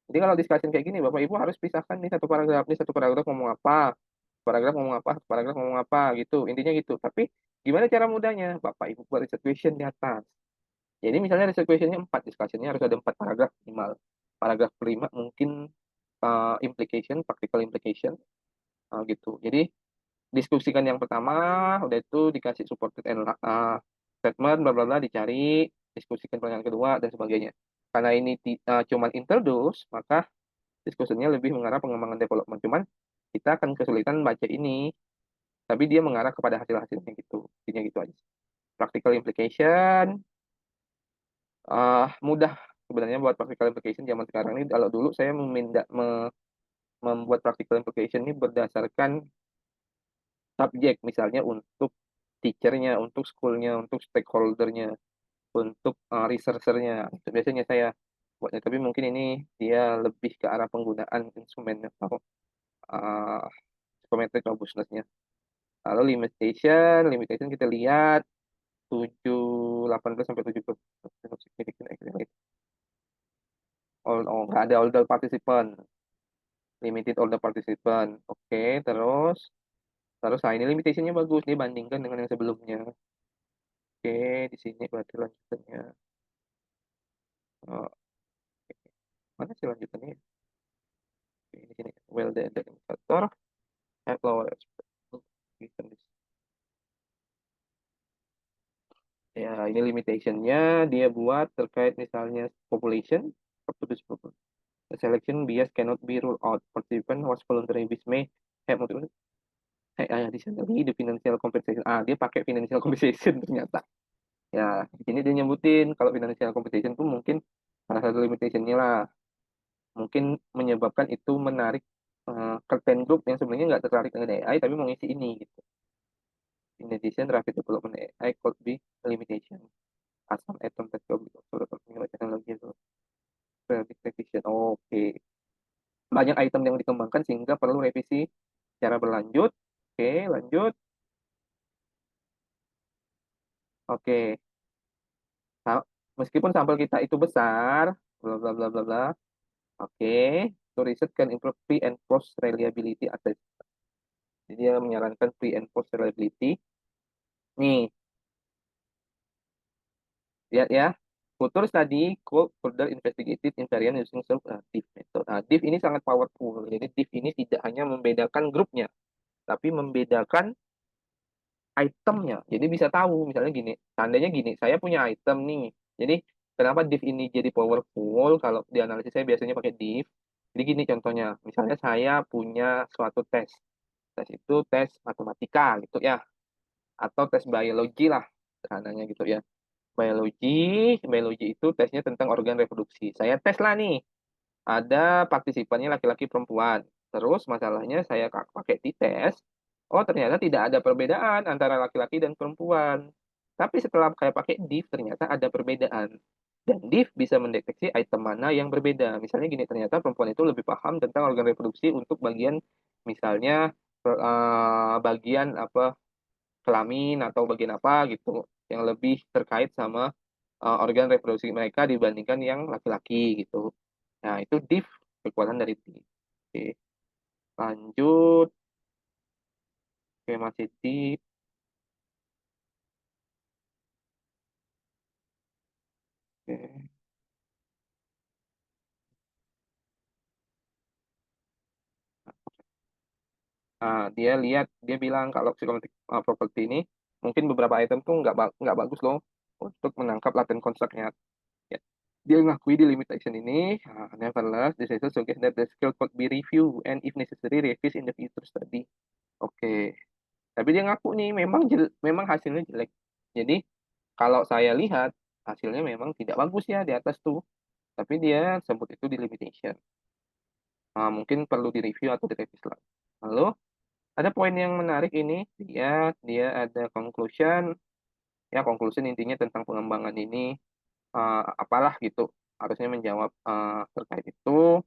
Jadi kalau discussion kayak gini, Bapak Ibu harus pisahkan nih satu paragraf, ngomong apa, paragraf ngomong apa, paragraf ngomong apa gitu. Intinya gitu. Tapi gimana cara mudahnya? Bapak Ibu buat situation di atas. Jadi misalnya research questionnya 4, discussionnya harus ada 4 paragraf minimal. Paragraf kelima mungkin implication, practical implication, gitu. Jadi diskusikan yang pertama, udah itu dikasih supported statement, bla bla bla, dicari, diskusikan pertanyaan kedua dan sebagainya. Karena ini cuman introduce, maka diskusinya lebih mengarah pengembangan development. Cuman kita akan kesulitan baca ini, tapi dia mengarah kepada hasil-hasilnya gitu. Intinya gitu aja. Practical implication, mudah sebenarnya buat practical implication zaman sekarang ini. Kalau dulu saya membuat practical implication ini berdasarkan subjek, misalnya untuk teachernya, untuk schoolnya, untuk stakeholdernya, untuk researchernya. Itu biasanya saya buatnya. Tapi mungkin ini dia lebih ke arah penggunaan instrumen atau psychometric robustness-nya. Lalu limitation kita lihat 18 sampai 70. Oh, nggak ada older participant. Limited older participant. Oke, terus ini limitationnya bagus dibandingkan dengan yang sebelumnya. Oke, di sini berarti lanjutannya. Oh, mana sih lanjutannya? Oke, di sini well the indicator at lower expectations. Ya, ini limitationnya dia buat terkait misalnya population up to this purpose. The selection bias cannot be ruled out. Participant was voluntary which may have motivation. Additionally, the financial compensation. Dia pakai financial compensation ternyata. Ya, di sini dia nyebutin kalau financial compensation itu mungkin salah satu limitationnya lah. Mungkin menyebabkan itu menarik certain group yang sebenarnya nggak tertarik dengan AI tapi mau ngisi ini gitu. In addition, rapid development AI could be a limitation. Asal item teknologi itu. Prediction. Oke. Banyak item yang dikembangkan sehingga perlu revisi secara berlanjut. Oke, lanjut. Oke. Meskipun sampel kita itu besar, bla bla bla bla bla. Oke, to research can improve pre and post reliability assessment. Jadi dia menyarankan pre and post reliability. Nih, lihat ya. Future study could further investigated invariant using diff method. Diff ini sangat powerful. Jadi diff ini tidak hanya membedakan grupnya, tapi membedakan itemnya. Jadi bisa tahu, misalnya gini, tandanya gini, saya punya item nih. Jadi kenapa diff ini jadi powerful? Kalau di analisis saya biasanya pakai diff. Jadi gini contohnya, misalnya saya punya suatu tes. Tes itu tes matematika gitu ya. Atau tes biologi lah, sederhananya gitu ya. Biologi itu tesnya tentang organ reproduksi. Saya tes lah nih, ada partisipannya laki-laki perempuan. Terus masalahnya saya pakai di tes, oh ternyata tidak ada perbedaan antara laki-laki dan perempuan. Tapi setelah saya pakai diff, ternyata ada perbedaan. Dan diff bisa mendeteksi item mana yang berbeda. Misalnya gini, ternyata perempuan itu lebih paham tentang organ reproduksi untuk bagian, misalnya bagian apa kelamin atau bagian apa gitu yang lebih terkait sama organ reproduksi mereka dibandingkan yang laki-laki gitu. Nah, itu diff, kekuatan dari diff. Oke. Lanjut. Oke, masih diff. Oke. Dia lihat, dia bilang kalau psychometric property ini mungkin beberapa item tuh nggak bagus loh untuk menangkap latent construct-nya. Ya. Dia ngakui di limitation ini, nevertheless, this is suggest that the skill could be reviewed and if necessary revised in the future study. Oke. Tapi dia ngaku nih memang hasilnya jelek. Jadi kalau saya lihat hasilnya memang tidak bagus ya di atas tuh. Tapi dia sebut itu di limitation. Mungkin perlu direview atau direvisi lagi. Lalu ada poin yang menarik ini, dia ada conclusion. Ya, conclusion intinya tentang pengembangan ini apalah gitu. Harusnya menjawab terkait itu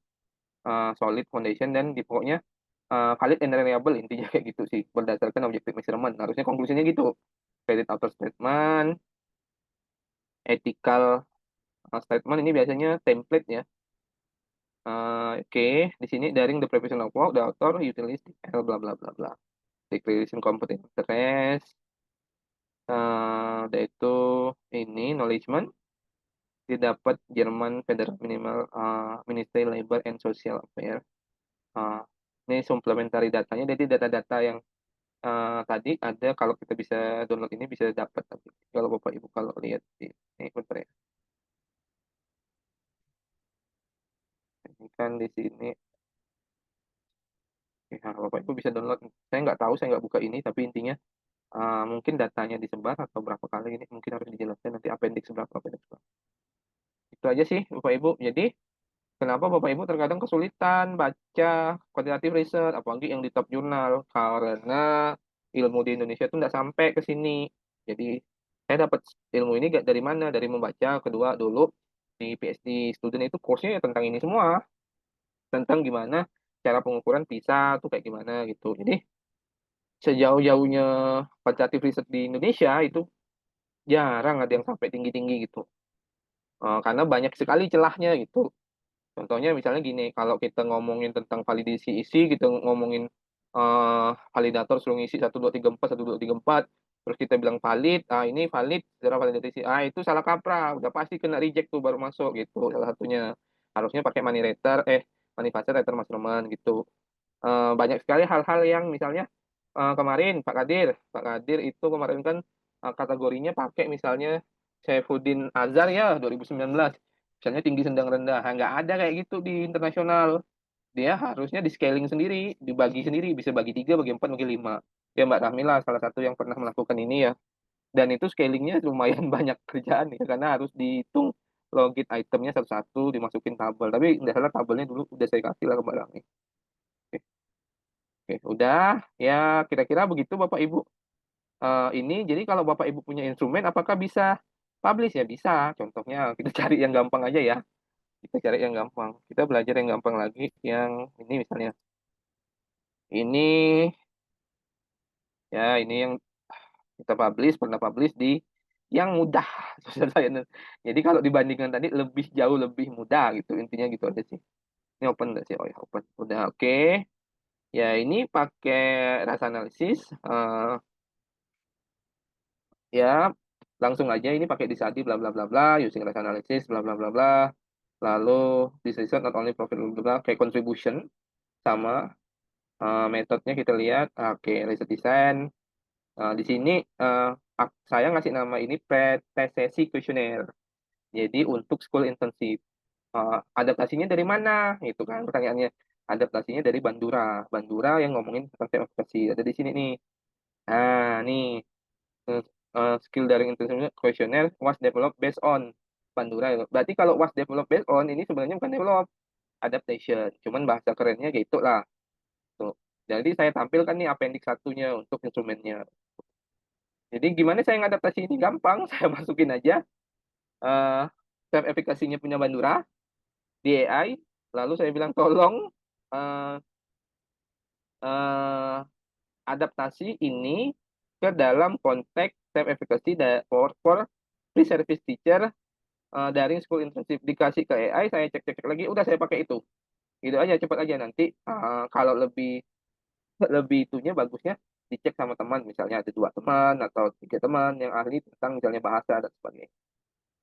solid foundation dan di pokoknya valid and reliable, intinya kayak gitu sih berdasarkan objective measurement. Harusnya konklusinya gitu. Credit author statement, ethical statement ini biasanya template ya. Oke, di sini daring the preparation of work, the author utilize bla bla bla bla. Declaration competent interest, yaitu ini knowledgement, didapat Jerman Federal Ministry Labor and Social Affairs. Ini supplementary datanya, jadi data-data yang tadi ada, kalau kita bisa download ini bisa dapat. Tapi kalau Bapak Ibu kalau lihat ini bentar ya. Ini kan di sini. Ya, Bapak Ibu bisa download. Saya nggak tahu, saya nggak buka ini, tapi intinya mungkin datanya disebar atau berapa kali ini mungkin harus dijelaskan nanti appendix berapa. Itu aja sih Bapak Ibu. Jadi kenapa Bapak Ibu terkadang kesulitan baca quantitative research, apalagi yang di top jurnal, karena ilmu di Indonesia itu nggak sampai ke sini. Jadi saya dapat ilmu ini dari mana? Dari membaca. Kedua, dulu di PhD student itu course-nya ya tentang ini semua, tentang gimana cara pengukuran PISA tuh kayak gimana gitu. Jadi sejauh-jauhnya quantitative research di Indonesia itu jarang ada yang sampai tinggi-tinggi gitu. Karena banyak sekali celahnya gitu. Contohnya misalnya gini, kalau kita ngomongin tentang validasi isi, kita ngomongin validator suruh ngisi 1, 2, 3, 4, 1, 2, 3, 4, terus kita bilang valid, ini valid secara validasi, itu salah kaprah, udah pasti kena reject tuh baru masuk gitu, salah satunya. Harusnya pakai money letter, manifested letter masterman gitu. Banyak sekali hal-hal yang misalnya kemarin Pak Kadir itu kemarin kan kategorinya pakai misalnya Saifuddin Azhar ya 2019. Misalnya tinggi sedang rendah. Nah, nggak ada kayak gitu di internasional. Dia harusnya di scaling sendiri, dibagi sendiri, bisa bagi 3, bagi 4, bagi 5. Ya Mbak Rahmila salah satu yang pernah melakukan ini ya. Dan itu scalingnya lumayan banyak kerjaan ya, karena harus dihitung logit itemnya satu-satu, dimasukin tabel. Tapi nggak salah tabelnya dulu udah saya kasih lah ke Mbak Rahmi. Oke, udah ya kira-kira begitu Bapak Ibu. Ini jadi kalau Bapak Ibu punya instrumen, apakah bisa publish ya? Bisa. Contohnya kita cari yang gampang aja ya. Kita cari yang gampang. Kita belajar yang gampang lagi. Yang ini misalnya. Ini ya ini yang kita pernah publish di yang mudah. Jadi kalau dibandingkan tadi lebih jauh lebih mudah gitu. Intinya gitu aja sih. Ini open nggak sih? Oh ya open. Udah oke. Ya ini pakai rasa analisis. Ya langsung aja ini pakai disadi bla bla bla bla using rasa analisis bla bla bla bla. Lalu this result not only profit bla bla kayak contribution sama metodenya kita lihat. Oke, riset design. Di sini saya ngasih nama ini pre-sesi questionnaire. Jadi untuk school internship. Adaptasinya dari mana? Itu kan pertanyaannya. Adaptasinya dari Bandura. Bandura yang ngomongin tentang adaptasi. Ada di sini nih. Nah, nih skill daring internship questionnaire was developed based on Bandura. Berarti kalau was developed based on ini sebenarnya bukan develop, adaptation. Cuman bahasa kerennya gitu lah. Tuh. Jadi saya tampilkan nih appendix satunya untuk instrumennya. Jadi gimana saya ngadaptasi ini? Gampang, saya masukin aja self efficacy-nya punya Bandura di AI, lalu saya bilang tolong adaptasi ini ke dalam konteks self efficacy for pre-service teacher daring school internship. Dikasih ke AI, saya cek lagi, udah saya pakai itu. Gitu aja, cepat aja nanti. Kalau lebih itunya bagusnya dicek sama teman, misalnya ada 2 teman atau 3 teman yang ahli tentang misalnya bahasa dan sebagainya.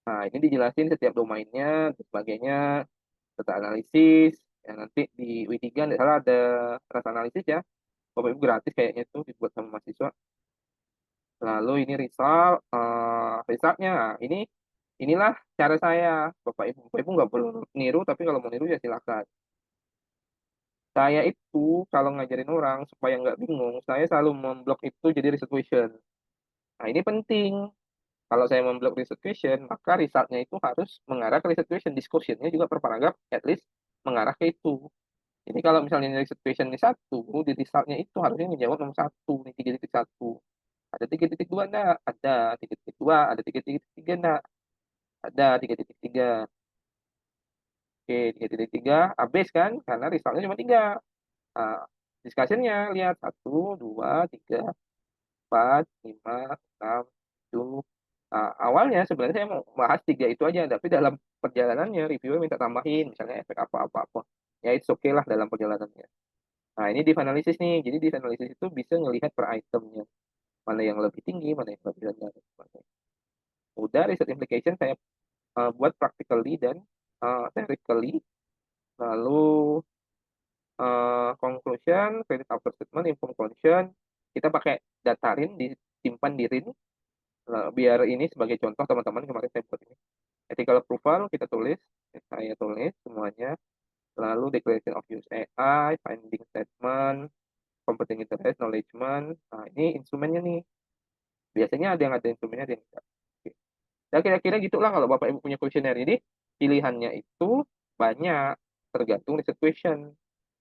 Nah, ini dijelasin setiap domainnya dan sebagainya, data analisis. Ya, nanti di W3 nggak salah ada rasa analisis ya. Bapak Ibu gratis kayaknya itu dibuat sama mahasiswa. Lalu ini resultnya. Inilah cara saya. Bapak Ibu nggak perlu niru, tapi kalau mau niru ya silakan. Saya itu kalau ngajarin orang supaya nggak bingung, saya selalu memblok itu jadi research question. Nah, ini penting. Kalau saya memblok research question, maka resultnya itu harus mengarah ke research question. Discussionnya juga per paragraf, at least mengarah ke itu. Jadi kalau misalnya research question ini 1, di resultnya itu harusnya menjawab nomor 1, nih 3.1. Ada 3.2 enggak? Ada 3.2, ada 3.3 enggak? Ada 3.3. Oke, 3.3 habis kan? Karena resultnya cuma 3. Discussion-nya lihat 1, 2, 3, 4, 5, 6, 7. Awalnya sebenarnya saya mau bahas 3 itu aja, tapi dalam perjalanannya reviewer minta tambahin, misalnya efek apa-apa. Ya itu oke lah dalam perjalanannya. Nah ini div analisis nih, jadi div analisis itu bisa ngelihat per itemnya. Mana yang lebih tinggi, mana yang lebih rendah. Udah research implication saya buat practically dan theoretically. Lalu conclusion, credit after statement, informed conscience, kita pakai data RIN, disimpan di RIN. Biar ini sebagai contoh teman-teman, kemarin saya buat ini. Ethical approval kita tulis, saya tulis semuanya. Lalu declaration of use AI, finding statement, competing interest, acknowledgement. Nah, ini instrumennya nih. Biasanya ada yang ada instrumennya, ada yang tidak. Oke. Dan kira-kira gitulah kalau Bapak Ibu punya kuesioner ini, pilihannya itu banyak, tergantung riset question.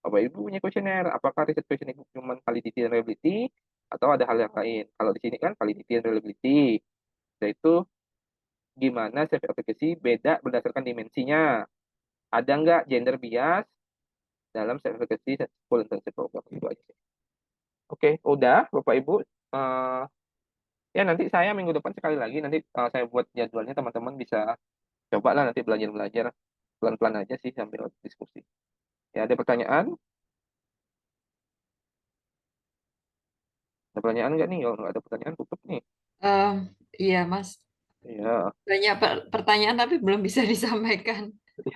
Bapak Ibu punya kuesioner, apakah riset question itu cuma validity dan reliability, atau ada hal yang lain. Kalau di sini kan validity dan reliability, yaitu gimana self efficacy beda berdasarkan dimensinya. Ada nggak gender bias dalam self efficacy full internship program, itu aja sih. Oke, udah Bapak Ibu. Ya nanti saya minggu depan sekali lagi nanti saya buat jadwalnya, teman-teman bisa cobalah nanti belajar pelan-pelan aja sih sambil diskusi. Ya, ada pertanyaan? Ada pertanyaan nggak nih? Kalau nggak ada pertanyaan tutup nih. Iya, Mas. Iya. Banyak pertanyaan tapi belum bisa disampaikan.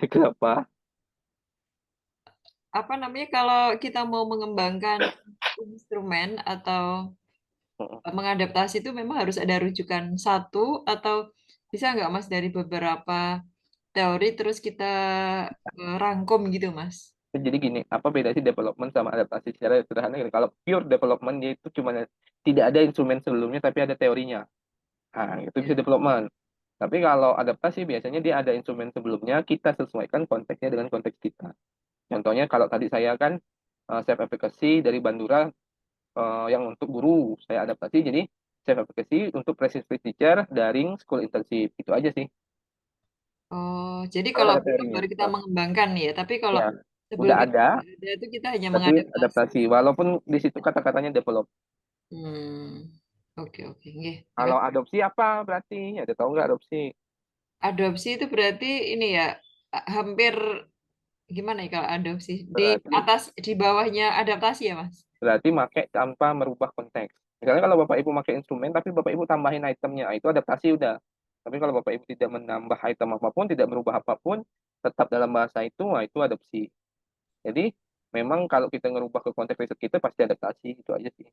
Kenapa? Apa namanya kalau kita mau mengembangkan instrumen atau mengadaptasi itu memang harus ada rujukan satu atau bisa nggak Mas dari beberapa teori terus kita rangkum gitu Mas? Jadi gini, apa beda sih development sama adaptasi secara sederhana? Gini, kalau pure development dia itu cuma tidak ada instrumen sebelumnya tapi ada teorinya. Nah, itu bisa development. Tapi kalau adaptasi biasanya dia ada instrumen sebelumnya, kita sesuaikan konteksnya dengan konteks kita. Contohnya kalau tadi saya kan self efficacy dari Bandura yang untuk guru, saya adaptasi jadi self efficacy untuk prescriptive teacher daring school internship. Itu aja sih. Oh, jadi Kalau kalau ada belum teorinya. baru kita mengembangkan ya. Tapi kalau Ya, udah sebelum itu ada, nggak ada itu kita hanya tapi mengadaptasi. adaptasi. Walaupun di situ kata-katanya develop. Oke oke. Nggih, Kalau makasih. adopsi apa berarti? Ada tahu nggak adopsi? Adopsi itu berarti ini ya hampir gimana ya kalau adopsi di Berarti atas di bawahnya adaptasi ya Mas? berarti pakai tanpa merubah konteks. Misalnya kalau Bapak Ibu pakai instrumen tapi Bapak Ibu tambahin itemnya, itu adaptasi udah. Tapi kalau Bapak Ibu tidak menambah item apapun, tidak merubah apapun, tetap dalam bahasa itu, wah itu adopsi. Jadi memang kalau kita ngerubah ke konteks riset kita pasti adaptasi, itu aja sih.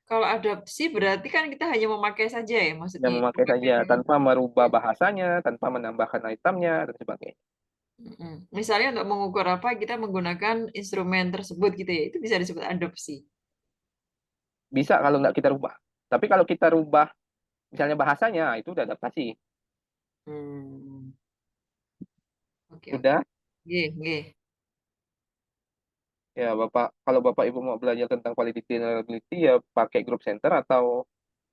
Kalau adopsi berarti kan kita hanya memakai saja ya Yang maksudnya. memakai Memakai saja tanpa merubah bahasanya, tanpa menambahkan itemnya dan sebagainya. Misalnya untuk mengukur apa kita menggunakan instrumen tersebut gitu ya. Itu bisa disebut adopsi. Bisa kalau nggak kita rubah. Tapi kalau kita rubah misalnya bahasanya, itu udah adaptasi. Hmm, oke oke. Udah. Nggih, nggih. Ya, kalau Bapak Ibu mau belajar tentang quality and reliability ya pakai group center atau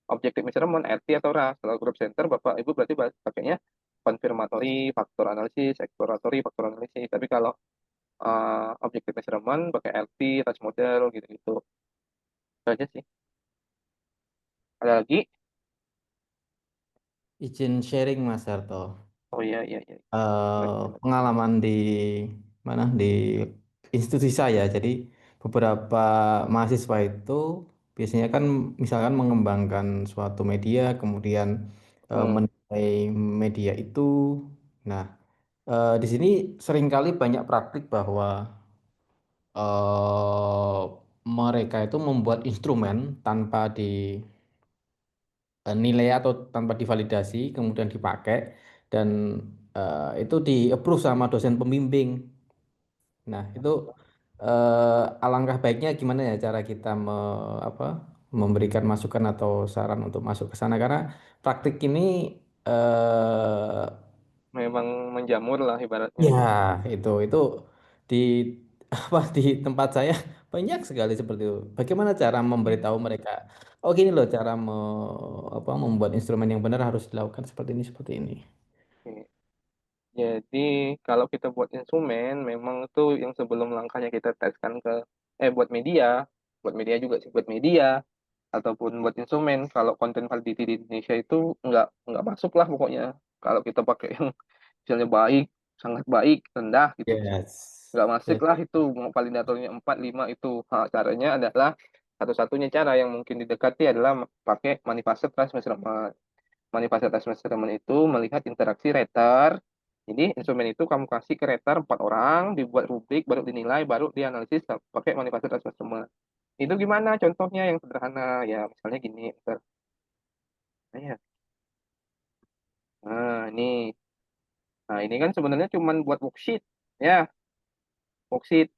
objective measurement, RT atau RAS. Kalau group center Bapak Ibu berarti pakainya confirmatory, factor analysis, exploratory, factor analysis. Tapi kalau objective measurement pakai LP, RAS model gitu-gitu. Itu aja sih. Ada lagi? Izin sharing Mas Harto. Oh iya iya iya. Pengalaman di mana di institusi saya. Jadi beberapa mahasiswa itu biasanya kan misalkan mengembangkan suatu media, kemudian menilai media itu. Nah, di sini seringkali banyak praktik bahwa mereka itu membuat instrumen tanpa dinilai atau tanpa divalidasi, kemudian dipakai dan itu di approve sama dosen pembimbing. Nah, itu alangkah baiknya gimana ya cara kita apa, memberikan masukan atau saran untuk masuk ke sana karena praktik ini eh, Memang menjamur lah ibaratnya. ya itu di apa di tempat saya banyak sekali seperti itu. Bagaimana cara memberitahu mereka? Oh gini loh cara apa, membuat instrumen yang benar harus dilakukan seperti ini seperti ini. Oke. Jadi kalau kita buat instrumen, memang itu yang sebelum langkahnya kita teskan ke buat media juga sih, buat media ataupun buat instrumen. Kalau konten validity di Indonesia itu nggak masuk lah pokoknya. Kalau kita pakai yang misalnya baik, sangat baik, rendah gitu, Yes. nggak masuk Yes. lah itu. Mau validatornya 4, 5 itu. Nah, caranya adalah satu-satunya cara yang mungkin didekati adalah pakai manifest price measurement. Manifest Attachment Measurement itu melihat interaksi rater. Jadi instrumen itu kamu kasih ke rater 4 orang, dibuat rubrik, baru dinilai, baru dianalisis pakai Manifest Attachment Measurement. Itu gimana contohnya yang sederhana? Ya misalnya gini. Ya. Ini. Nah, ini kan sebenarnya cuma buat worksheet. Ya, worksheet.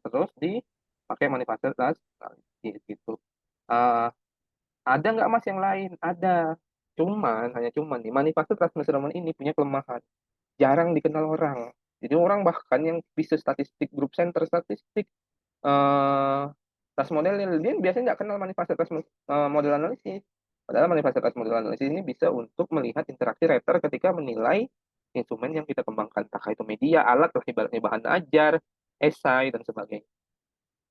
Terus dipakai Manifest Attachment gitu. Ada nggak Mas yang lain? Ada. Hanya cuman nih, Manifest Attachment Measurement ini punya kelemahan. Jarang dikenal orang. Jadi orang bahkan yang bisa statistik, grup center statistik, task model dia biasanya nggak kenal Manifest Attachment model analisis. Padahal Manifest Attachment model analisis ini bisa untuk melihat interaksi rater ketika menilai instrumen yang kita kembangkan. Entah itu media, alat, ibaratnya bahan ajar, esai, dan sebagainya.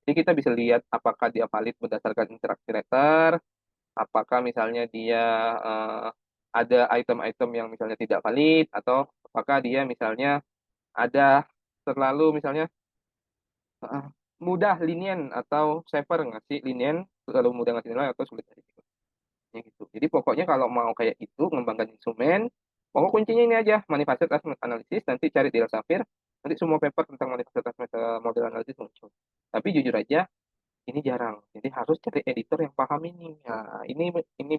Jadi kita bisa lihat apakah dia valid berdasarkan interaksi rater, apakah misalnya dia ada item-item yang misalnya tidak valid, atau apakah dia misalnya ada terlalu misalnya mudah linien atau saver ngasih linien, terlalu mudah ngasih nilai atau sulit ngasih nilai. Gitu. Jadi pokoknya kalau mau kayak gitu mengembangkan instrumen, pokok kuncinya ini aja, Manifest Attachment Analysis, nanti cari di Elsevier, nanti semua paper tentang Manifest Attachment model analisis muncul. Tapi jujur aja ini jarang. Jadi harus cari editor yang paham ini. Nah, ini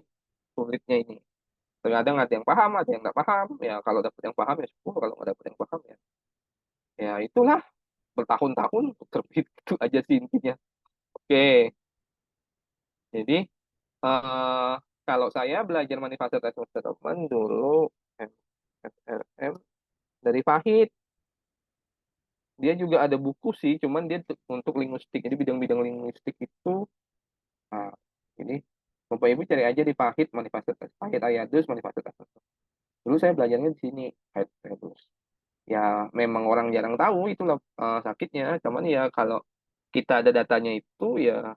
sulitnya ini. Terkadang ada yang paham, ada yang nggak paham. Ya kalau dapet yang paham ya syukur, kalau nggak dapet yang paham ya itulah, bertahun-tahun untuk terbit. Itu aja sih intinya. Oke, jadi kalau saya belajar Manifest Attachment Measurement dulu MRM dari Fahid. Dia juga ada buku sih, cuman dia untuk linguistik. Jadi bidang-bidang linguistik itu, ini Bapak Ibu cari aja di Fahid Manifest Attachment, Fahid Ayadus Manifest Attachment. Dulu saya belajarnya di sini, Fahid Ayadus. Ya memang orang jarang tahu itulah sakitnya. Cuman ya kalau kita ada datanya itu ya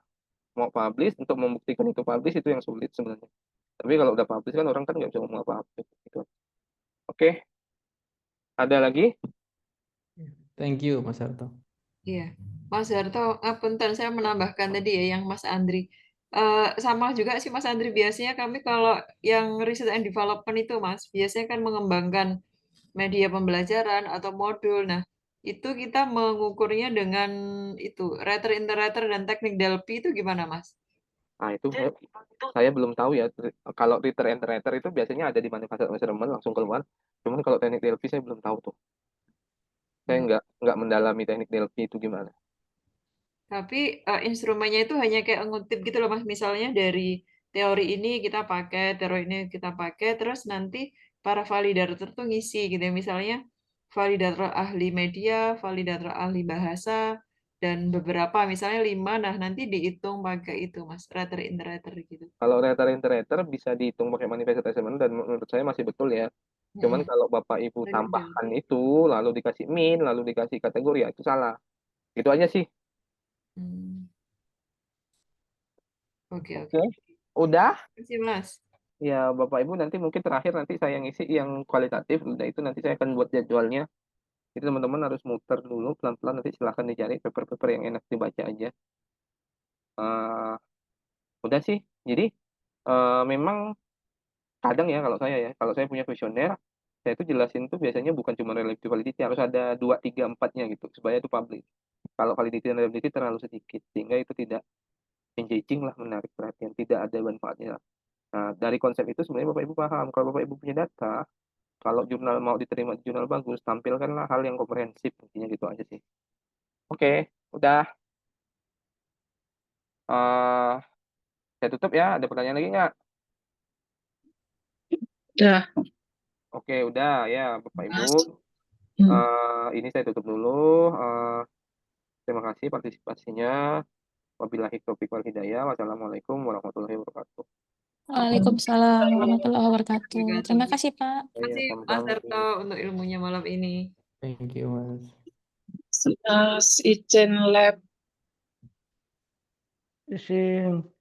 mau publish, untuk membuktikan itu publish itu yang sulit sebenarnya. Tapi kalau udah publish kan orang kan nggak bisa ngomong apa-apa gitu. Oke, ada lagi? Thank you, Mas Harto. Iya, Mas Harto, punten saya menambahkan tadi ya yang Mas Andri. Sama juga sih Mas Andri, biasanya kami kalau yang research and development itu Mas, biasanya kan mengembangkan media pembelajaran atau modul. Nah, itu kita mengukurnya dengan itu, rater, interrater, dan teknik Delphi itu gimana Mas? Nah, itu saya belum tahu ya. Kalau reader and writer itu biasanya ada di Manifest Measurement langsung keluar. Cuman kalau teknik Delphi saya belum tahu tuh. Saya nggak mendalami teknik Delphi itu gimana. Tapi instrumennya itu hanya kayak ngutip gitu loh Mas. Misalnya dari teori ini kita pakai, teori ini kita pakai, terus nanti para validator tuh ngisi gitu ya. Misalnya validator ahli media, validator ahli bahasa, dan beberapa, misalnya 5, nah nanti dihitung pakai itu Mas, rater interrater gitu. Kalau rater bisa dihitung pakai Manifest Measurement dan menurut saya masih betul ya. Cuman kalau Bapak Ibu tambahkan itu, lalu dikasih min, lalu dikasih kategori, ya itu salah. Itu aja sih. Oke. Udah? Terima kasih Mas. Ya Bapak Ibu nanti mungkin terakhir nanti saya ngisi yang kualitatif. Udah itu nanti saya akan buat jadwalnya. Itu teman-teman harus muter dulu pelan-pelan, nanti silahkan dicari paper-paper yang enak dibaca aja. Udah sih. Jadi memang kadang ya kalau saya punya kuesioner, saya itu jelasin tuh biasanya bukan cuma relative validity, harus ada 2, 3, 4-nya gitu supaya itu publish. Kalau validity dan reliability terlalu sedikit sehingga itu tidak engaging lah, menarik perhatian, tidak ada manfaatnya. Nah, dari konsep itu sebenarnya Bapak Ibu paham. Kalau Bapak Ibu punya data, kalau jurnal mau diterima di jurnal bagus, tampilkanlah hal yang komprehensif, intinya gitu aja sih. Oke, udah. Saya tutup ya. Ada pertanyaan lagi nggak? Udah. Oke, udah ya Bapak Ibu. Ini saya tutup dulu. Terima kasih partisipasinya. Wabillahi taufiq wal hidayah. Wassalamualaikum warahmatullahi wabarakatuh. Waalaikumsalam warahmatullahi wabarakatuh. Terima kasih, Pak. Terima kasih Mas Harto untuk ilmunya malam ini. Thank you, Mas. Ijen Lab. Izin.